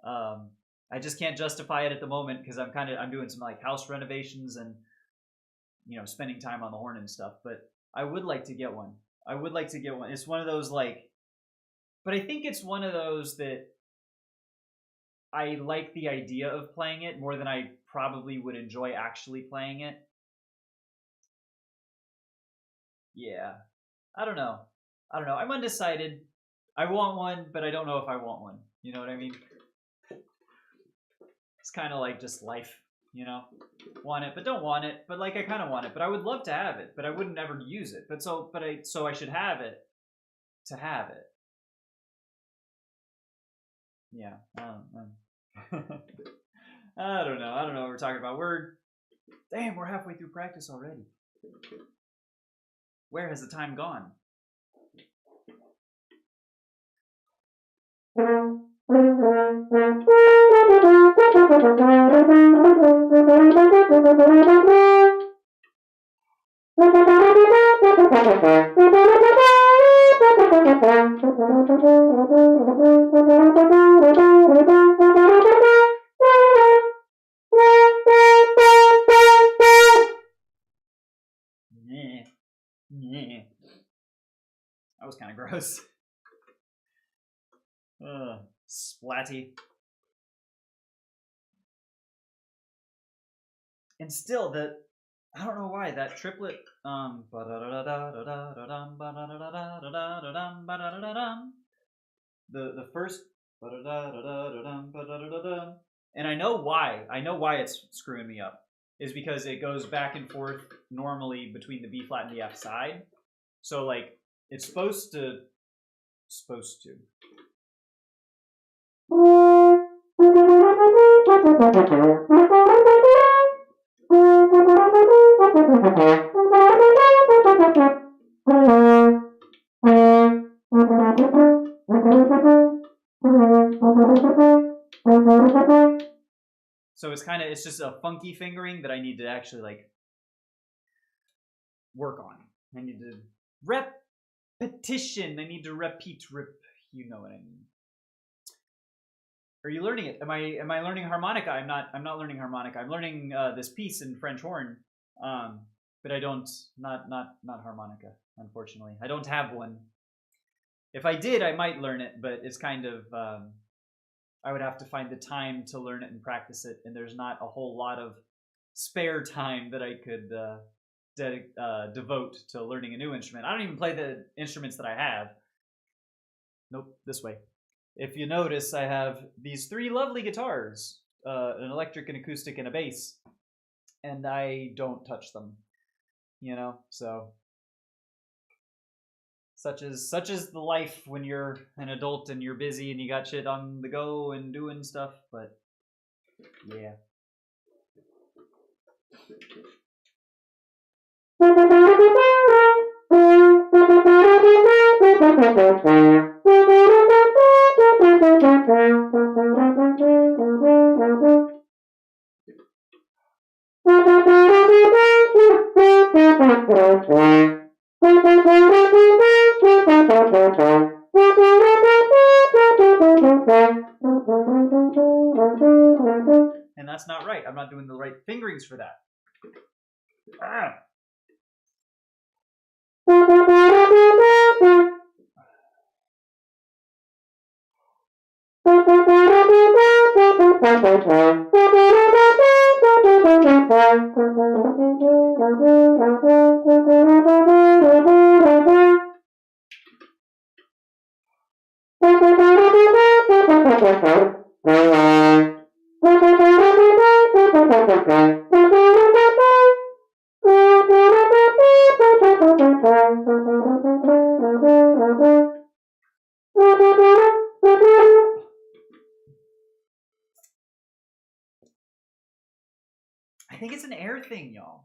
I just can't justify it at the moment because I'm doing some house renovations and spending time on the horn and stuff. But I would like to get one. It's one of those but I think it's one of those that I like the idea of playing it more than I probably would enjoy actually playing it. Yeah, I don't know. I'm undecided. I want one, but I don't know if I want one. You know what I mean? It's kind of like just life, want it, but don't want it. But I kind of want it, but I would love to have it, but I wouldn't ever use it. So I should have it to have it. Yeah. I don't know what we're talking about. We're halfway through practice already. Where has the time gone? That was kind of gross. Splatty. And still, I don't know why that triplet. The first. And I know why. I know why it's screwing me up. Is because it goes back and forth normally between the B flat and the F side. So it's supposed to. So it's just a funky fingering that I need to actually work on. I need to repetition. I need to repeat. You know what I mean. Are you learning it? Am I learning harmonica? I'm not learning harmonica. I'm learning this piece in French horn, but I don't not harmonica. Unfortunately, I don't have one. If I did, I might learn it, but it's kind of I would have to find the time to learn it and practice it, and there's not a whole lot of spare time that I could devote to learning a new instrument. I don't even play the instruments that I have. Nope, this way. If you notice, I have these 3 lovely guitars, an electric, an acoustic, and a bass, and I don't touch them, so such is the life when you're an adult and you're busy and you got shit on the go and doing stuff, but yeah. And that's not right. I'm not doing the right fingerings for that. Ah. I think it's an air thing, y'all.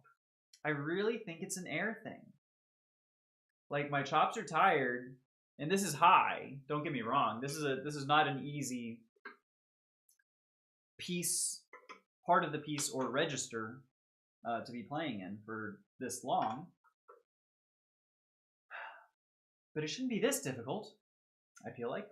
I really think it's an air thing. Like, my chops are tired, and this is high. Don't get me wrong. This is not an easy piece, part of the piece or register to be playing in for this long. But it shouldn't be this difficult, I feel like.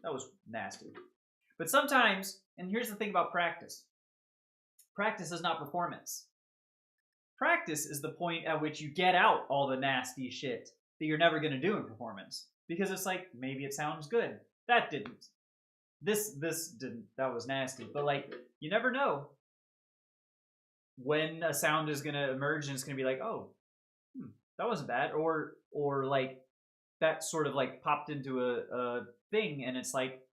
That was nasty. But sometimes, and here's the thing about practice. Practice is not performance. Practice is the point at which you get out all the nasty shit that you're never going to do in performance. Because it's like, maybe it sounds good. That didn't. This didn't. That was nasty. But like, you never know when a sound is going to emerge and it's going to be like, oh, that wasn't bad. Or like, that sort of like popped into a thing and it's like,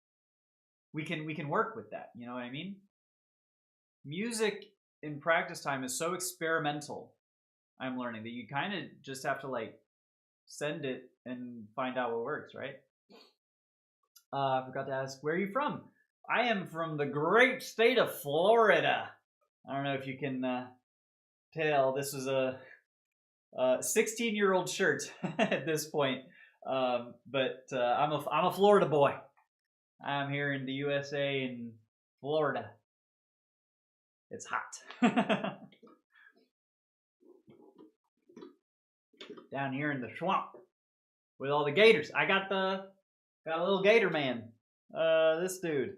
we can work with that. You know what I mean? Music in practice time is so experimental, I'm learning, that you kind of just have to like send it and find out what works, right? I forgot to ask, where are you from? I am from the great state of Florida. I don't know if you can tell. This is a 16-year-old shirt at this point, but I'm a Florida boy. I'm here in the USA in Florida. It's hot. Down here in the swamp with all the gators. I got a little gator man. This dude.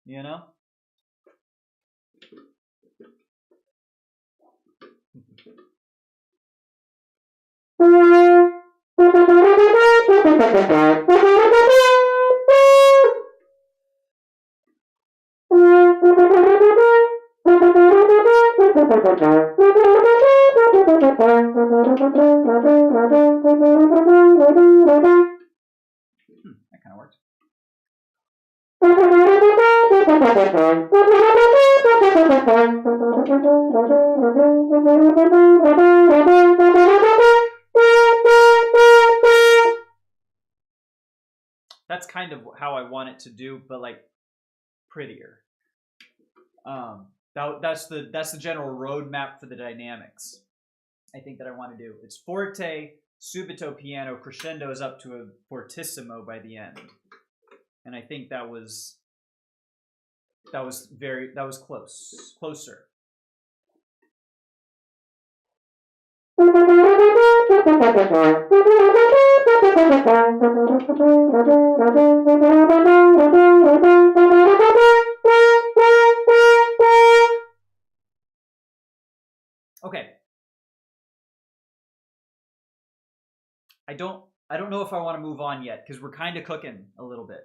You know? That kind of works. That's kind of how I want it to do, but like prettier. That's the general roadmap for the dynamics. I think that I want to do. It's forte, subito, piano, crescendo is up to a fortissimo by the end, and I think that was closer. Okay. I don't know if I want to move on yet because we're kind of cooking a little bit.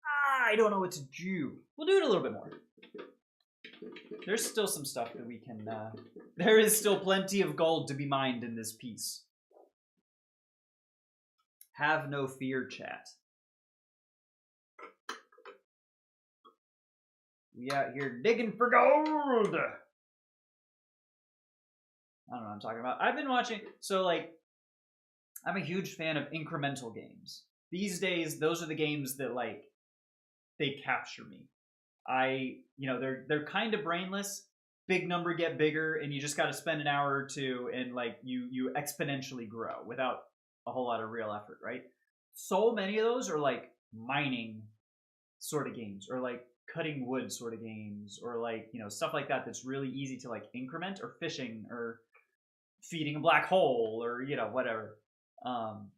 I don't know what to do. We'll do it a little bit more. There's still some stuff that we can... there is still plenty of gold to be mined in this piece. Have no fear, chat. We out here digging for gold! I don't know what I'm talking about. I've been watching... So, like, I'm a huge fan of incremental games. These days, those are the games that, like, they capture me. They're kind of brainless. Big number get bigger, and you just got to spend an hour or two, and like you exponentially grow without a whole lot of real effort, right? So many of those are like mining sort of games, or like cutting wood sort of games, or like, you know, stuff like that that's really easy to like increment, or fishing, or feeding a black hole, or, you know, whatever. Um,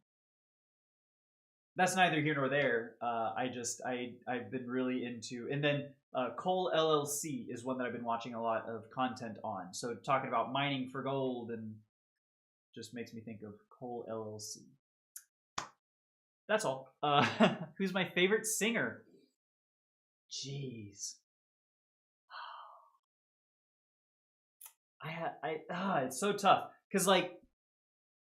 that's neither here nor there. I've been really into, and then Coal LLC is one that I've been watching a lot of content on. So talking about mining for gold, and just makes me think of Coal LLC. That's all. Who's my favorite singer? Jeez. It's so tough because like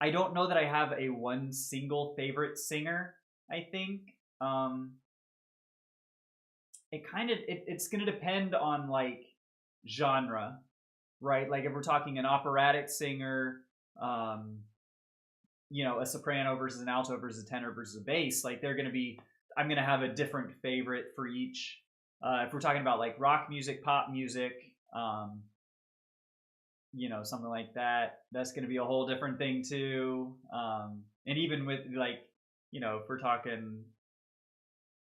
I don't know that I have a one single favorite singer. I think it's gonna depend on like genre, right? Like if we're talking an operatic singer, um, you know, a soprano versus an alto versus a tenor versus a bass, like I'm gonna have a different favorite for each. If we're talking about like rock music, pop music, you know, something like that, that's gonna be a whole different thing too. And even with like, you know, if we're talking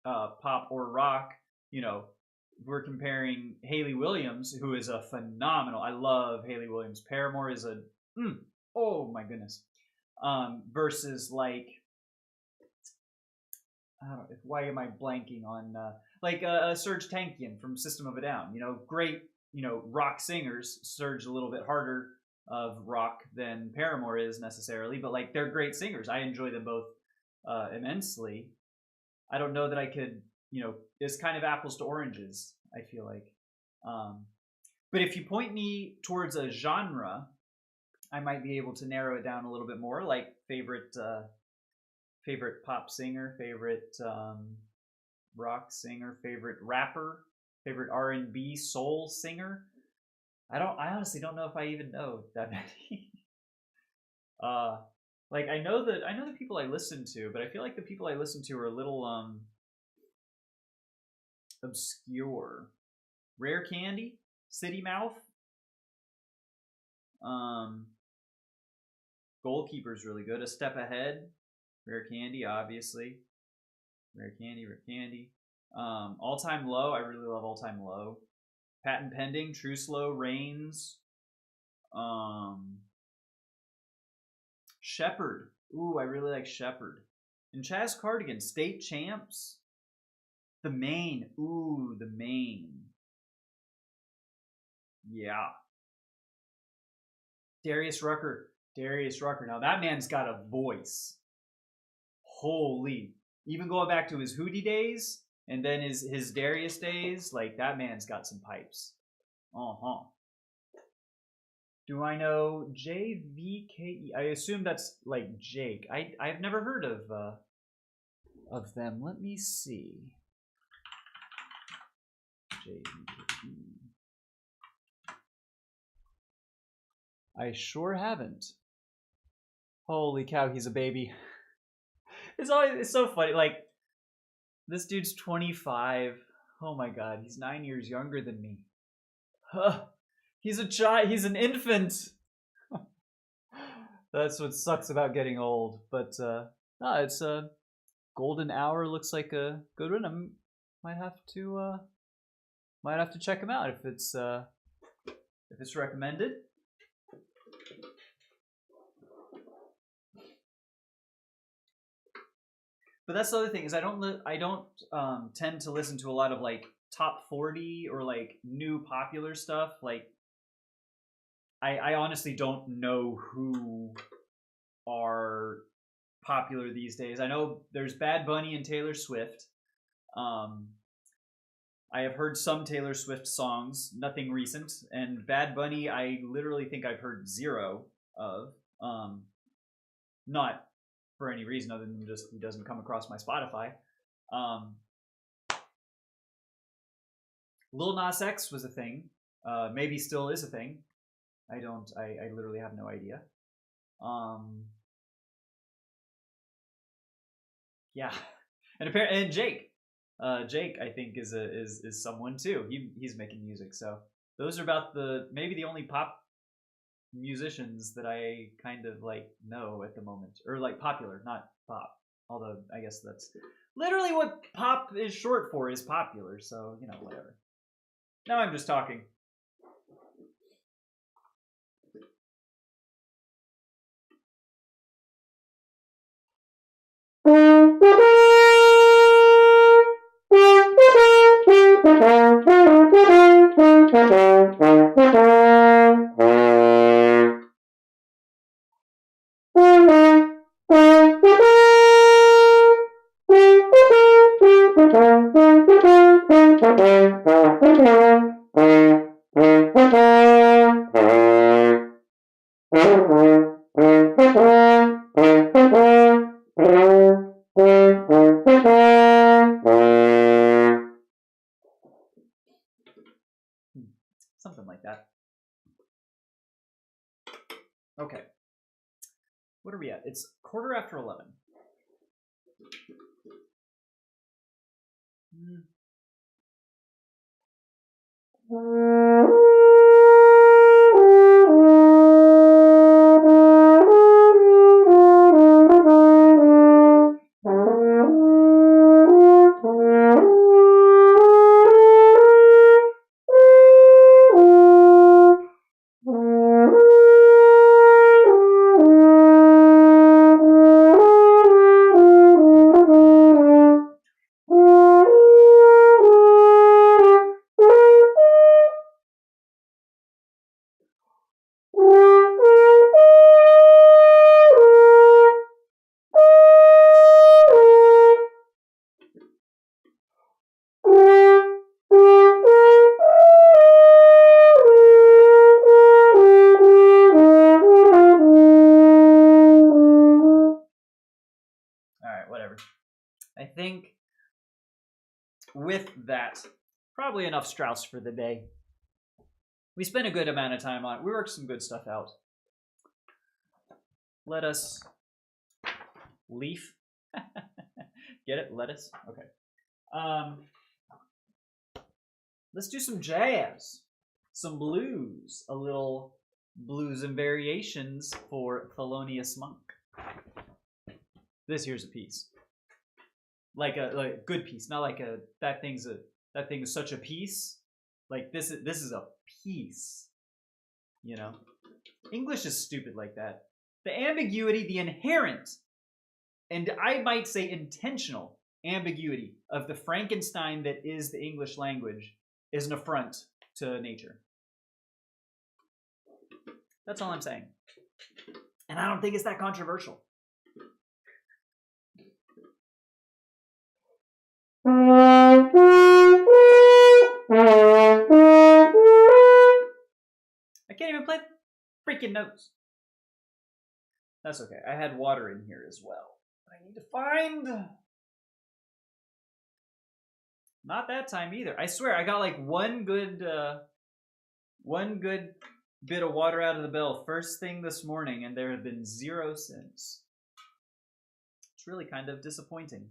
pop or rock, you know, we're comparing Hayley Williams, who is a phenomenal. I love Hayley Williams. Paramore is oh my goodness. Versus like, I don't know, why am I blanking on like Serge Tankian from System of a Down? You know, great, you know, rock singers. Serge a little bit harder of rock than Paramore is necessarily, but like they're great singers. I enjoy them both immensely. I don't know that I could, you know, it's kind of apples to oranges, I feel like. But if you point me towards a genre, I might be able to narrow it down a little bit more, like favorite pop singer, favorite rock singer, favorite rapper, favorite R&B soul singer. I honestly don't know if I even know that many. Like I know the people I listen to, but I feel like the people I listen to are a little obscure. Rare Candy, City Mouth, Goalkeeper's really good. A Step Ahead, Rare Candy, obviously. Rare Candy. All Time Low, I really love All Time Low. Patent Pending, True Slow, Reigns. Shepherd. Ooh, I really like Shepherd. And Chaz Cardigan, State Champs. The Main. Ooh, The Main. Yeah. Darius Rucker. Now that man's got a voice. Holy. Even going back to his Hootie days and then his Darius days, like that man's got some pipes. Uh-huh. Do I know JVKE? I assume that's like Jake. I've never heard of them. Let me see. JVKE. I sure haven't. Holy cow, he's a baby. It's so funny. Like this dude's 25. Oh my god, he's 9 years younger than me. Huh. He's a child. He's an infant. That's what sucks about getting old. But no, it's a golden hour. Looks like a good one. I might have to check him out if it's recommended. But that's the other thing is I don't tend to listen to a lot of like top 40 or like new popular stuff. Like I honestly don't know who are popular these days. I know there's Bad Bunny and Taylor Swift. I have heard some Taylor Swift songs, nothing recent, and Bad Bunny I literally think I've heard zero of. Not for any reason other than just he doesn't come across my Spotify. Lil Nas X was a thing. Maybe still is a thing. I literally have no idea. Yeah, and Jake, Jake I think is someone too. He's making music. So those are about maybe the only pop musicians that I kind of like know at the moment, or like popular, not pop. Although I guess that's literally what pop is short for, is popular. So you know, whatever. Now I'm just talking. Something like that. Okay. What are we at? It's 11:15. I think with that, probably enough Strauss for the day. We spent a good amount of time on it. We worked some good stuff out. Let us leaf. Get it? Lettuce? Okay. Let's do some jazz, some blues, a little blues and variations for Thelonious Monk. This here's a piece. Like a good piece, not like that thing is such a piece. Like this is a piece. You know? English is stupid like that. The ambiguity, the inherent, and I might say intentional ambiguity of the Frankenstein that is the English language is an affront to nature. That's all I'm saying. And I don't think it's that controversial. I can't even play freaking notes. That's okay. I had water in here as well. I need to find... Not that time either. I swear, I got like one good bit of water out of the bell first thing this morning, and there have been 0 since. It's really kind of disappointing.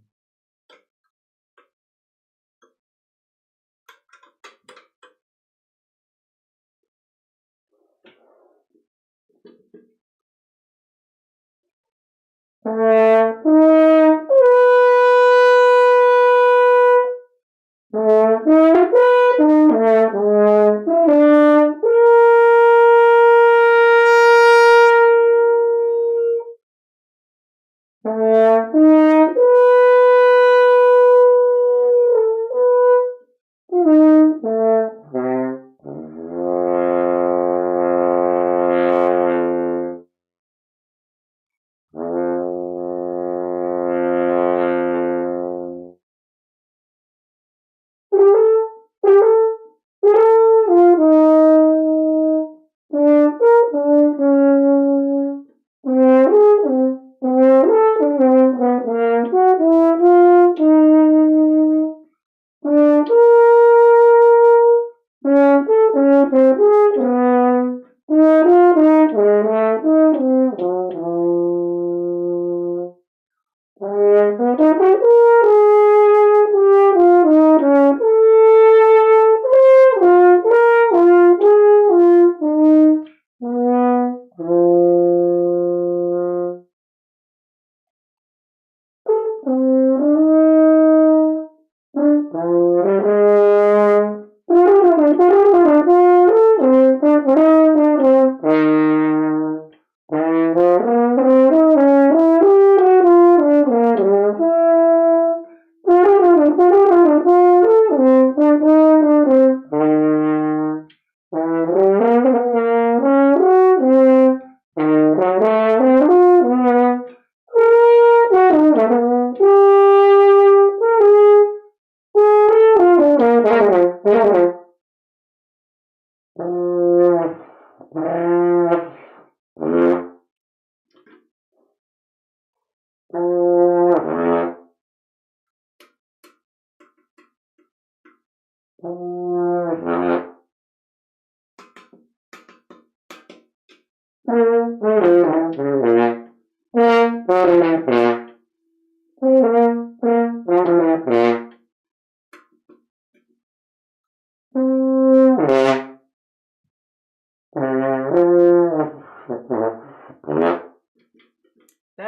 That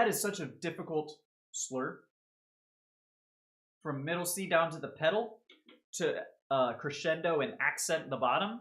is such a difficult slur. From middle C down to the pedal to crescendo and accent the bottom.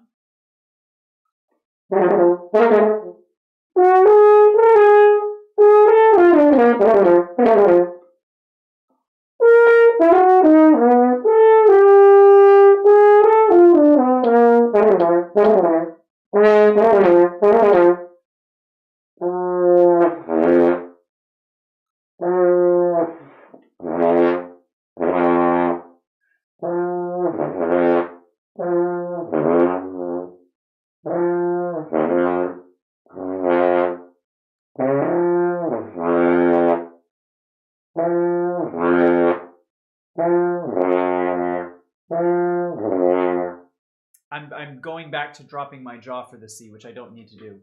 I'm going back to dropping my jaw for the C, which I don't need to do.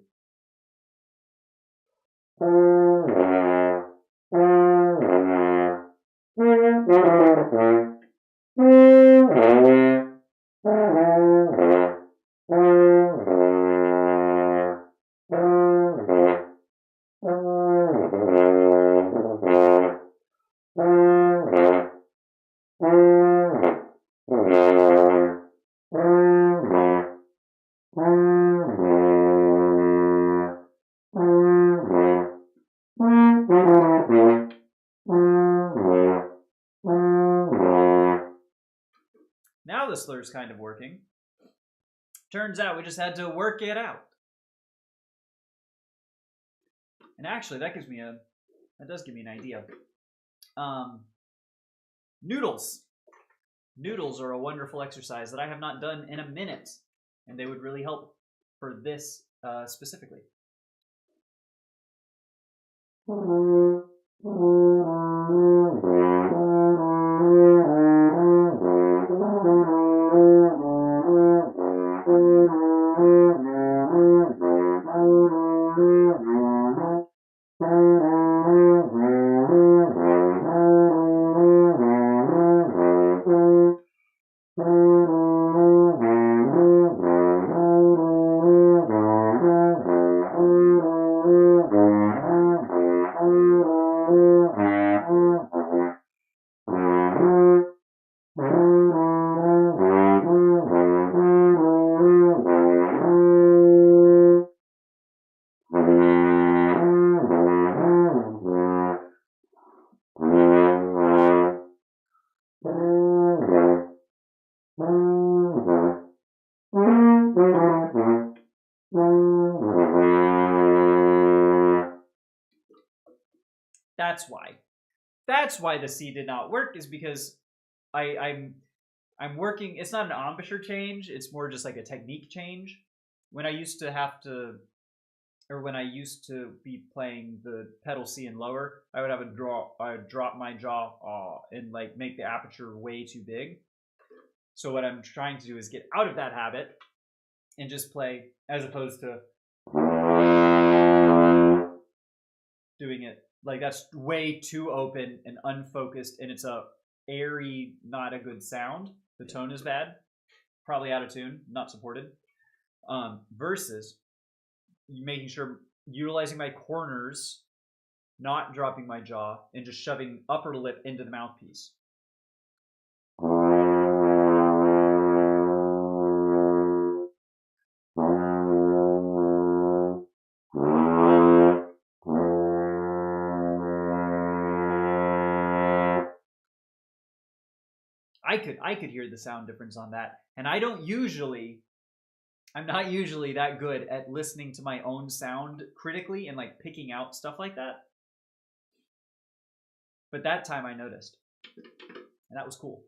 Now the slur's kind of working. Turns out we just had to work it out. And actually, that does give me an idea. Noodles. Noodles are a wonderful exercise that I have not done in a minute, and they would really help for this specifically. That's why the C did not work, is because I'm working. It's not an embouchure change. It's more just like a technique change. When I used to be playing the pedal C and lower, I would drop my jaw and like make the aperture way too big. So what I'm trying to do is get out of that habit and just play, as opposed to doing it like that's way too open and unfocused, and it's a airy, not a good sound. The tone is bad, probably out of tune, not supported. Versus making sure utilizing my corners, not dropping my jaw, and just shoving upper lip into the mouthpiece. I could hear the sound difference on that, and I'm not usually that good at listening to my own sound critically and like picking out stuff like that. But that time I noticed, and that was cool.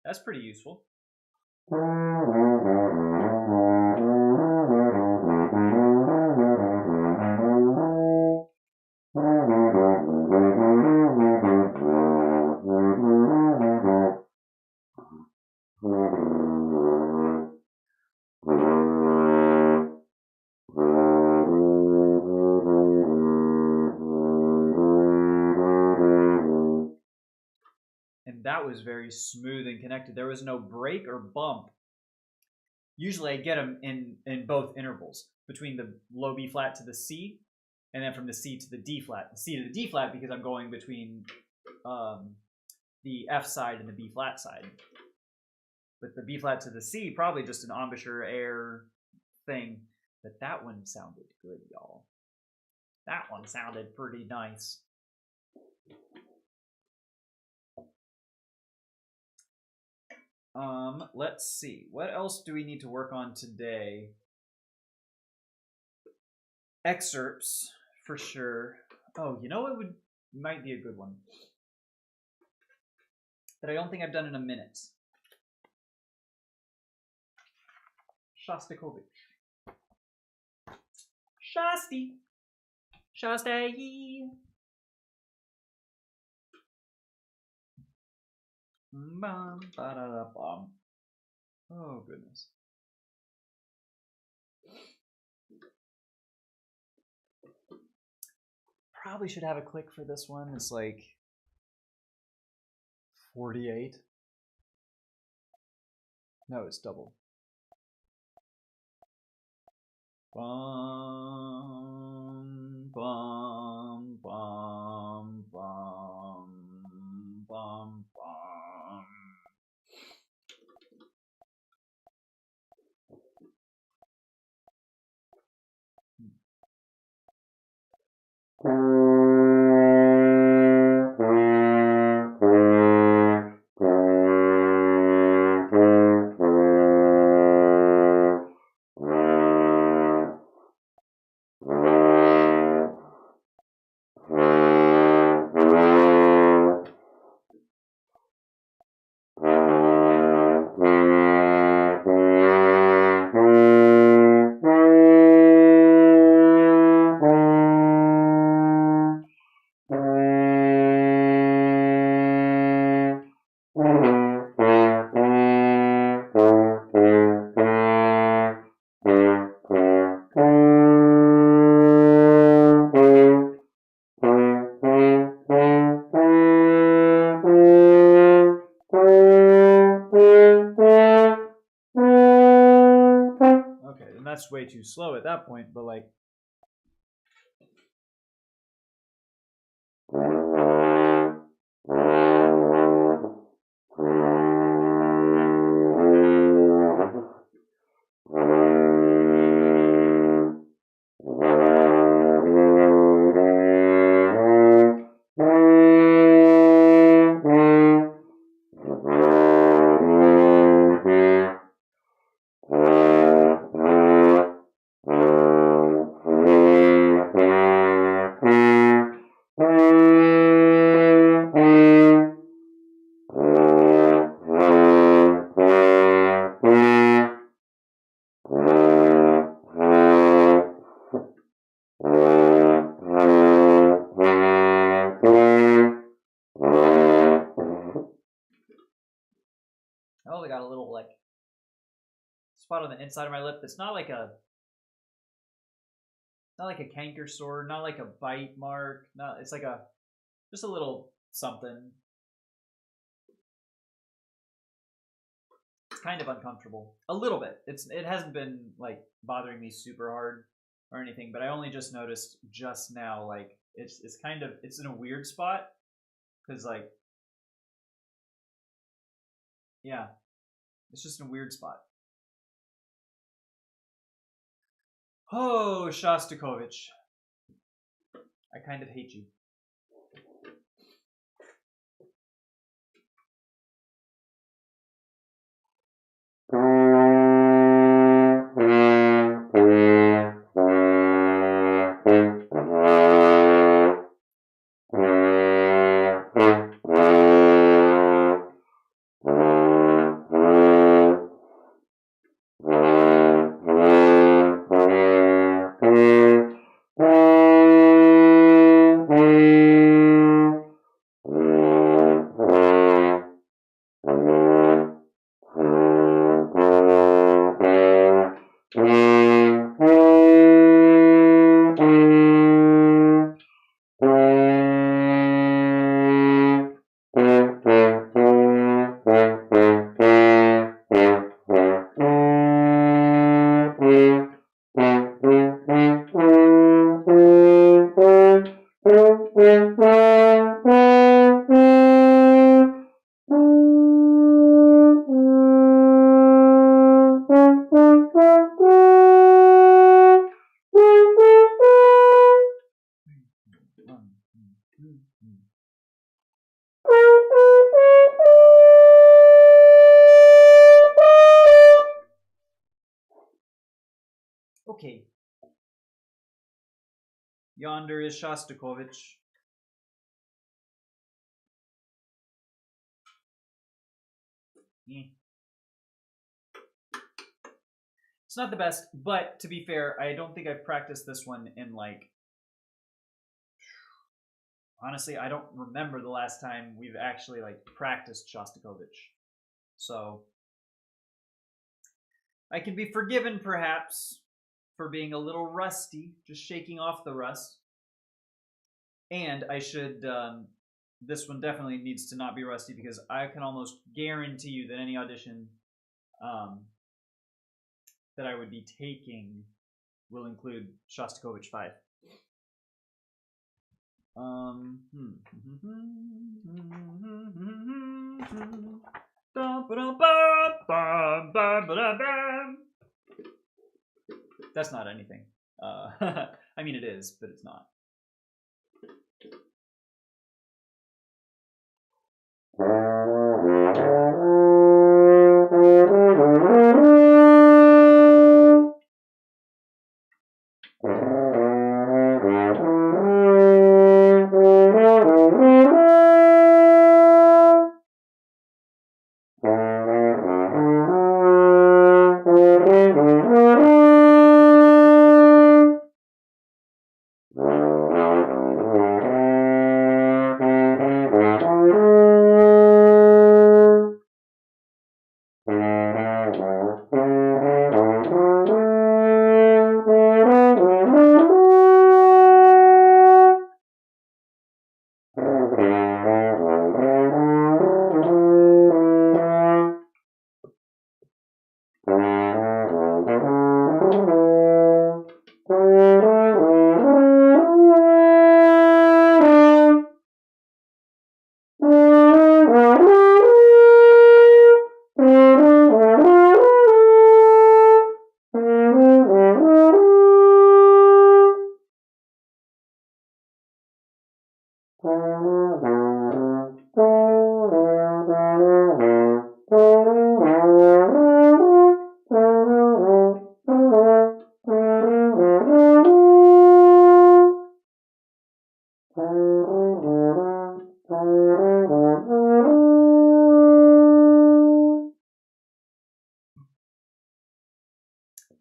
That's pretty useful. And that was very smooth and connected. There was no break or bump. Usually I get them in both intervals, between the low B flat to the C, and then from the C to the D flat. The C to the D flat because I'm going between the F side and the B flat side. But the B flat to the C, probably just an embouchure air thing. But that one sounded good, y'all. That one sounded pretty nice. Let's see. What else do we need to work on today? Excerpts, for sure. Oh, you know what might be a good one that I don't think I've done in a minute. Shostakovich. Shasti. Shastai. Bum, ba-da-da-bum. Oh, goodness. Probably should have a click for this one. It's like 48. No, it's double. Bum, bum, bum, bum, bum, bum. That's way too slow at that point, but like oh, I got a little like spot on the inside of my lip. It's not like a canker sore, not like a bite mark. Not it's like a just a little something. It's kind of uncomfortable. A little bit. It hasn't been like bothering me super hard or anything, but I only just noticed just now like it's kind of it's in a weird spot because like yeah, it's just in a weird spot. Oh, Shostakovich. I kind of hate you. Okay. Yonder is Shostakovich. It's not the best, but to be fair, I don't think I've practiced this one in like... Honestly, I don't remember the last time we've actually like practiced Shostakovich. So I can be forgiven perhaps for being a little rusty, just shaking off the rust. And I should... this one definitely needs to not be rusty because I can almost guarantee you that any audition that I would be taking will include Shostakovich 5. That's not anything. I mean, it is, but it's not.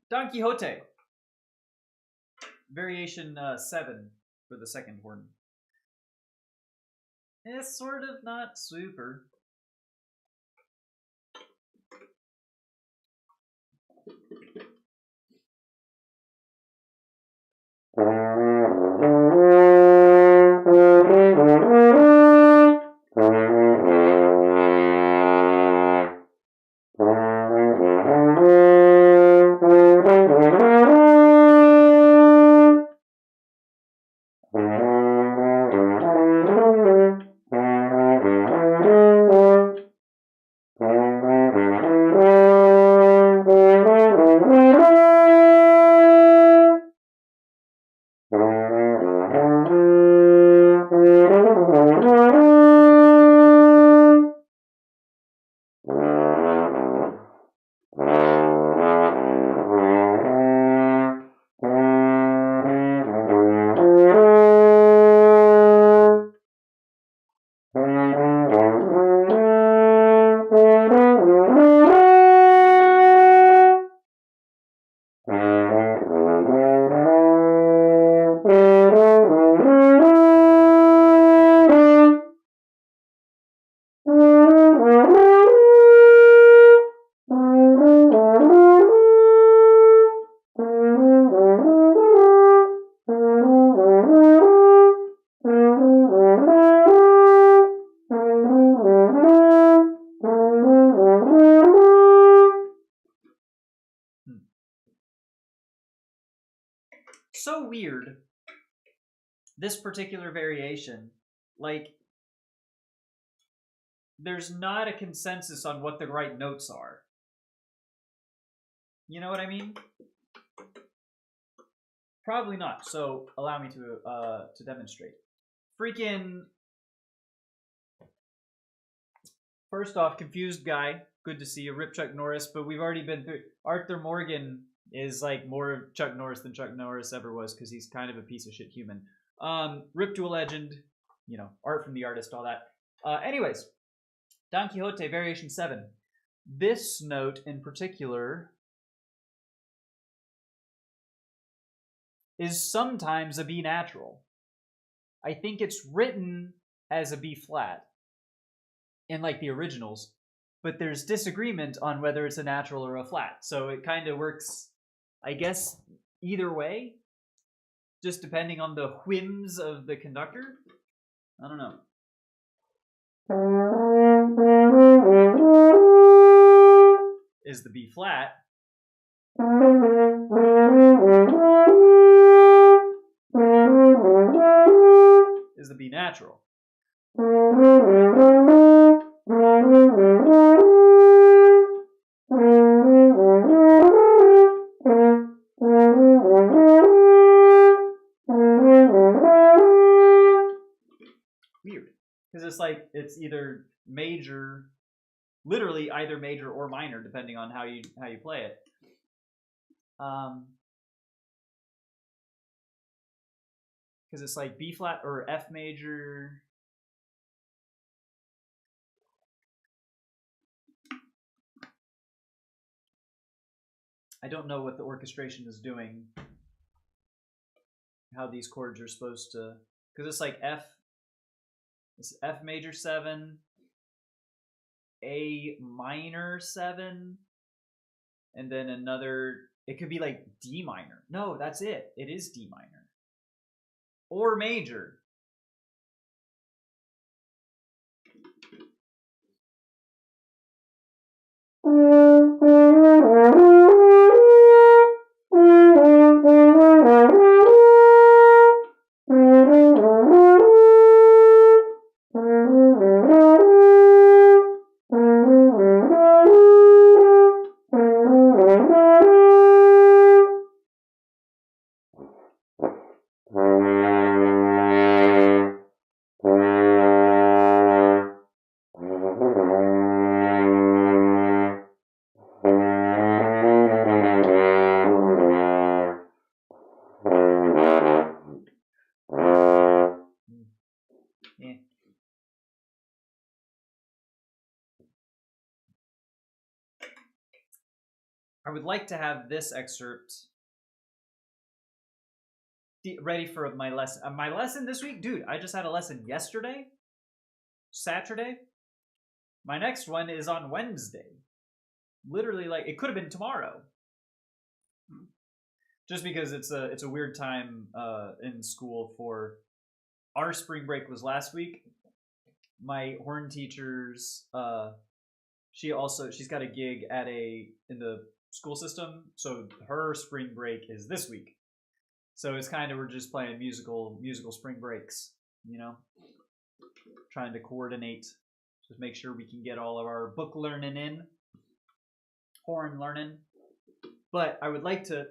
Don Quixote. Variation 7 for the second horn. It's sort of not super. So weird, this particular variation. Like, there's not a consensus on what the right notes are. You know what I mean? Probably not. So allow me to demonstrate. Freaking. First off, confused guy. Good to see you, Rip Chuck Norris. But we've already been through. Arthur Morgan is like more Chuck Norris than Chuck Norris ever was because he's kind of a piece of shit human. Rip to a legend, you know, art from the artist, all that. Anyways, Don Quixote Variation 7. This note in particular is sometimes a B natural. I think it's written as a B flat in like the originals, but there's disagreement on whether it's a natural or a flat. So it kind of works, I guess, either way, just depending on the whims of the conductor. I don't know. Is the B flat. Is the B natural. Weird. Because it's like, it's either major, literally either major or minor, depending on how you play it. Because it's like B flat or F major. I don't know what the orchestration is doing. How these chords are supposed to, because it's like F. It's F major 7, A minor 7, and then another. It could be like D minor. No, that's it. It is D minor. Or major. I would like to have this excerpt ready for my lesson. My lesson this week? Dude, I just had a lesson yesterday, Saturday. My next one is on Wednesday. Literally, like, it could have been tomorrow. Just because it's a weird time in school for... Our spring break was last week. My horn teacher's... she's got a gig in the school system, so her spring break is this week. So it's kind of, we're just playing musical spring breaks, you know, trying to coordinate, just make sure we can get all of our book learning in, horn learning. But I would like to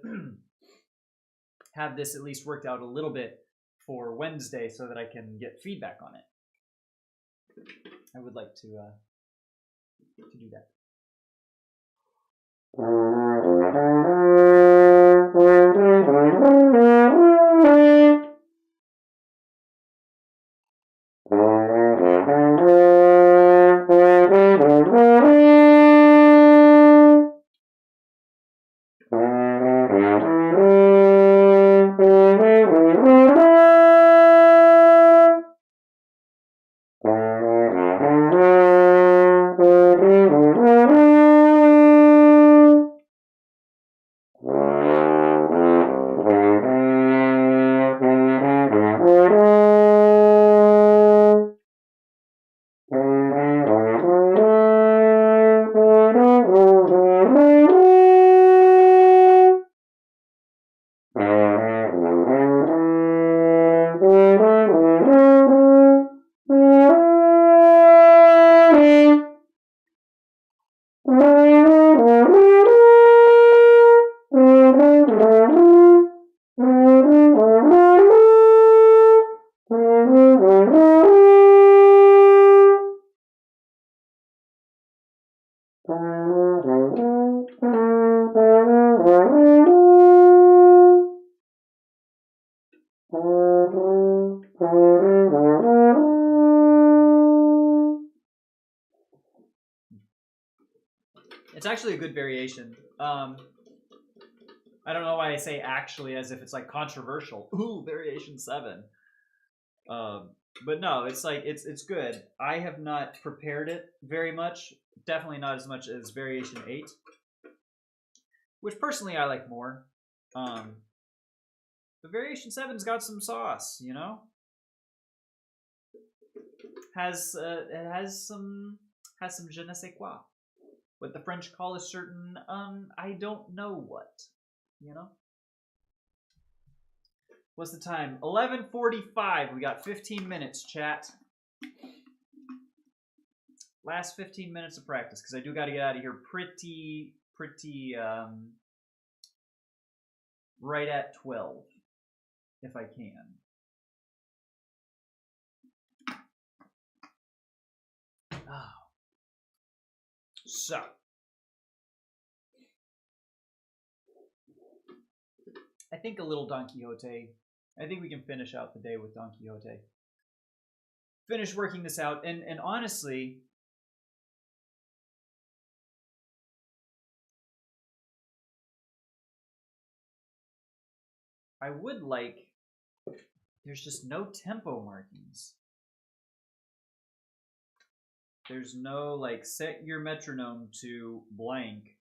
have this at least worked out a little bit for Wednesday so that I can get feedback on it. I would like to do that. It's actually a good variation. I don't know why I say actually as if it's like controversial. Ooh, variation 7. But no, it's like it's good. I have not prepared it very much. Definitely not as much as variation 8, which personally I like more. But variation 7's got some sauce, you know. It has some je ne sais quoi. What the French call a certain I don't know what, you know. What's the time? 11:45. We got 15 minutes, chat. Last 15 minutes of practice, because I do got to get out of here pretty right at 12, if I can. Oh. So, I think a little Don Quixote. I think we can finish out the day with Don Quixote. Finish working this out, and honestly, I would like. There's just no tempo markings. There's no like set your metronome to blank.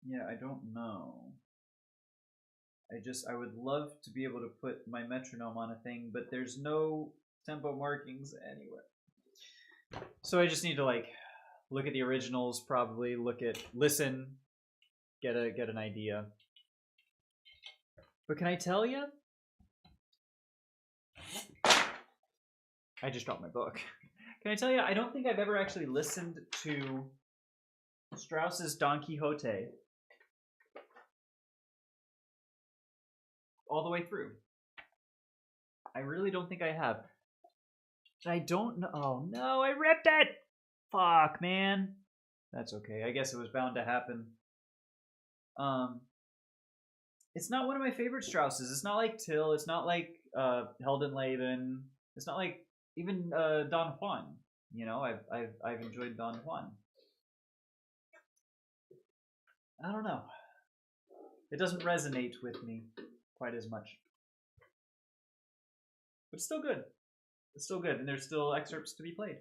Yeah, I don't know. I would love to be able to put my metronome on a thing, but there's no tempo markings anywhere. So I just need to like look at the originals, probably listen, get an idea. But can I tell you? I just dropped my book. Can I tell you? I don't think I've ever actually listened to Strauss's Don Quixote all the way through. I really don't think I have. I don't know. Oh no, I ripped it! Fuck, man. That's okay. I guess it was bound to happen. It's not one of my favorite Strausses. It's not like Till. It's not like Heldenleben. It's not like even Don Juan. You know, I've enjoyed Don Juan. I don't know. It doesn't resonate with me quite as much. But it's still good. It's still good, and there's still excerpts to be played.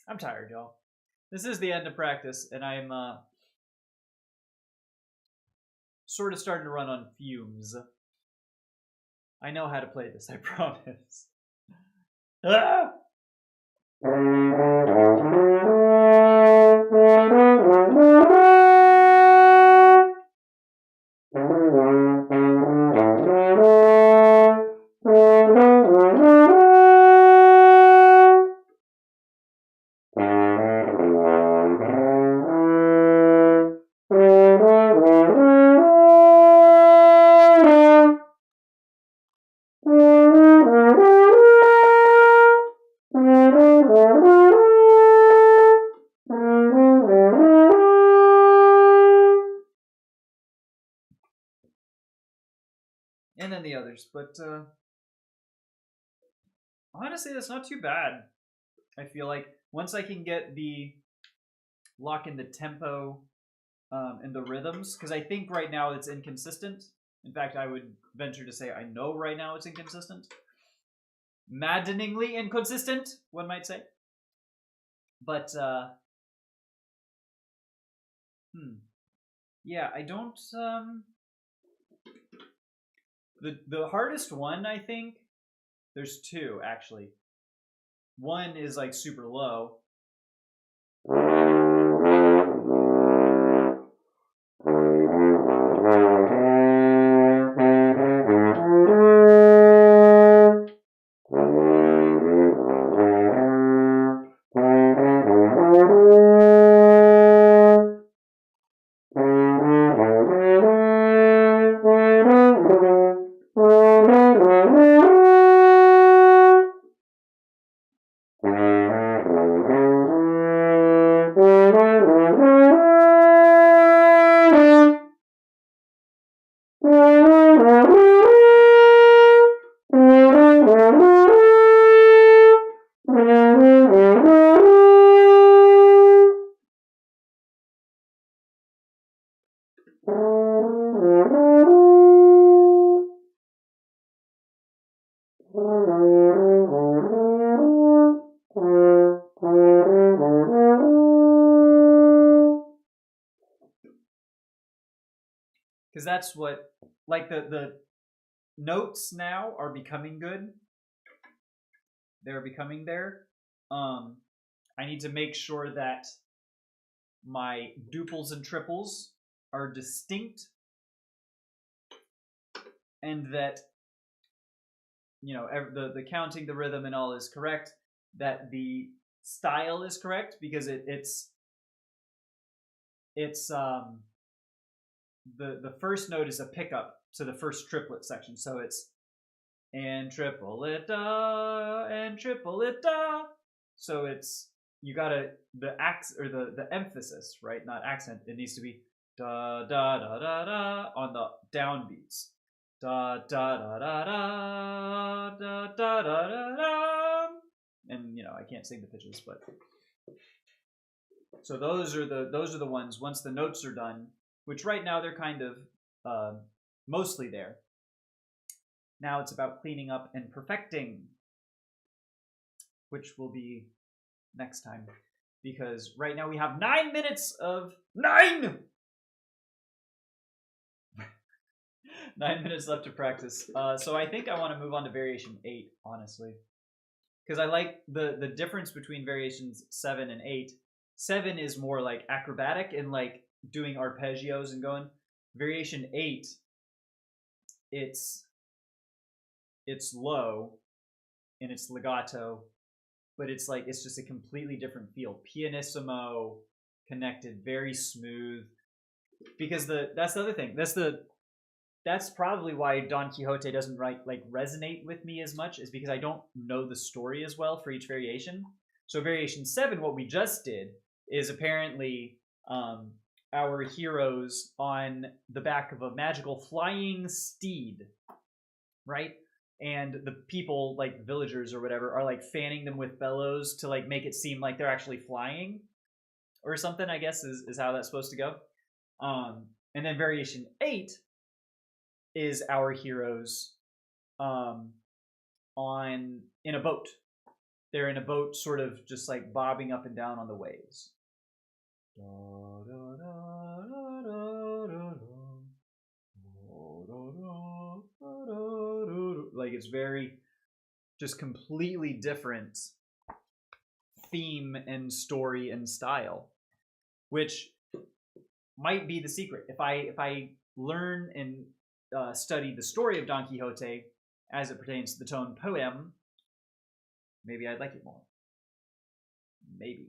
I'm tired, y'all. This is the end of practice, and I'm sort of starting to run on fumes. I know how to play this, I promise. Ah! And then the others, but honestly, that's not too bad. I feel like once I can get the lock in the tempo and the rhythms, because I think right now it's inconsistent. In fact, I would venture to say I know right now it's inconsistent. Maddeningly inconsistent, one might say. But, yeah, I don't, the hardest one, I think, there's two, actually. One is, like, super low. Because that's what, like, the notes now are becoming good. They're becoming there. I need to make sure that my duples and triples are distinct, and that, you know, the counting, the rhythm, and all is correct. That the style is correct, because it's the first note is a pickup to the first triplet section, so it's and triplet da and triplet da. So it's, you gotta, the or the emphasis, right? Not accent. It needs to be da da da da da on the downbeats. Da da da da da da da da da da. And you know, I can't sing the pitches, but so those are the ones. Once the notes are done, which right now they're kind of mostly there. Now it's about cleaning up and perfecting, which will be next time, because right now we have 9 minutes of 9 minutes left to practice. So I think I want to move on to variation 8, honestly, because I like the difference between variations 7 and 8. 7 is more like acrobatic and like doing arpeggios and going. Variation 8, it's low and it's legato, but it's like, it's just a completely different feel. Pianissimo, connected, very smooth. Because that's the other thing. That's probably why Don Quixote doesn't resonate with me as much, is because I don't know the story as well for each variation. So variation 7, what we just did, is apparently our heroes on the back of a magical flying steed, right? And the people, like villagers or whatever, are like fanning them with bellows to like make it seem like they're actually flying or something, I guess is how that's supposed to go. And then variation 8 is our heroes in a boat. They're in a boat, sort of just like bobbing up and down on the waves. Like, it's very, just completely different theme and story and style, which might be the secret. If I learn and study the story of Don Quixote as it pertains to the tone poem, maybe I'd like it more. Maybe.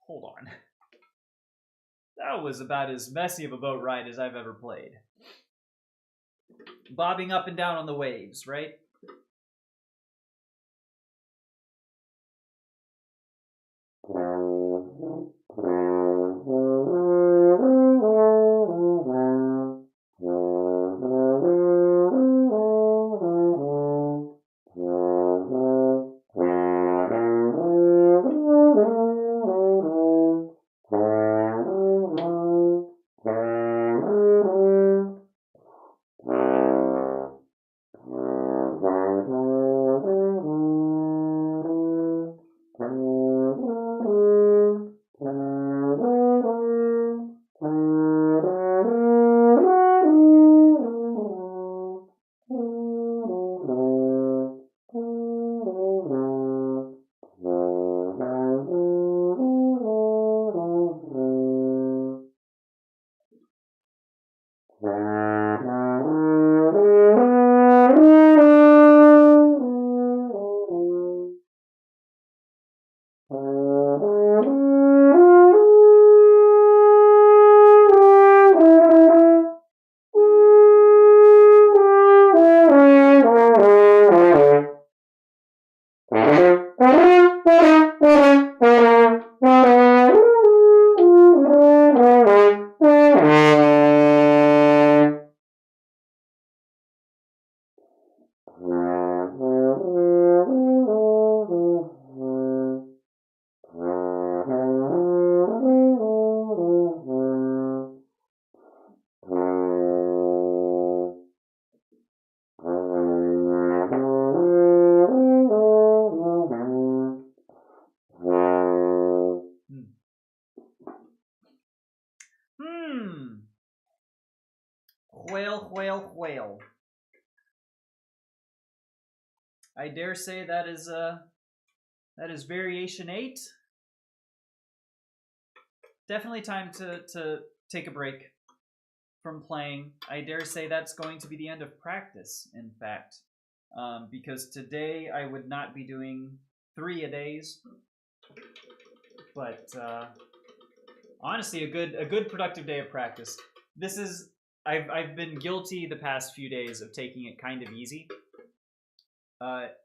Hold on. That was about as messy of a boat ride as I've ever played. Bobbing up and down on the waves, right? Whale. I dare say that is variation 8. Definitely time to take a break from playing. I dare say that's going to be the end of practice, in fact. Because today I would not be doing 3 a days. But honestly, a good productive day of practice. This is I've been guilty the past few days of taking it kind of easy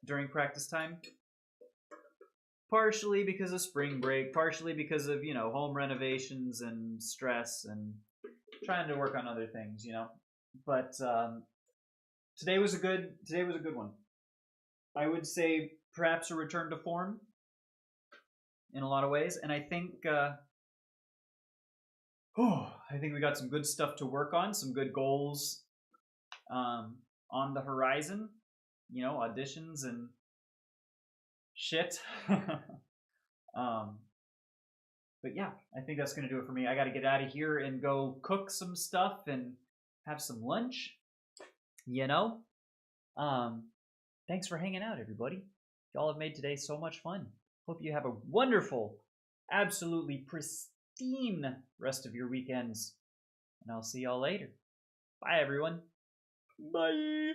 during practice time. Partially because of spring break, partially because of, home renovations and stress and trying to work on other things, But today was a good one. I would say perhaps a return to form in a lot of ways, and I think we got some good stuff to work on, some good goals on the horizon, auditions and shit. But yeah, I think that's gonna do it for me. I gotta get out of here and go cook some stuff and have some lunch. Thanks for hanging out, everybody. Y'all have made today so much fun. Hope you have a wonderful, absolutely pristine rest of your weekends. And I'll see y'all later. Bye, everyone. Bye.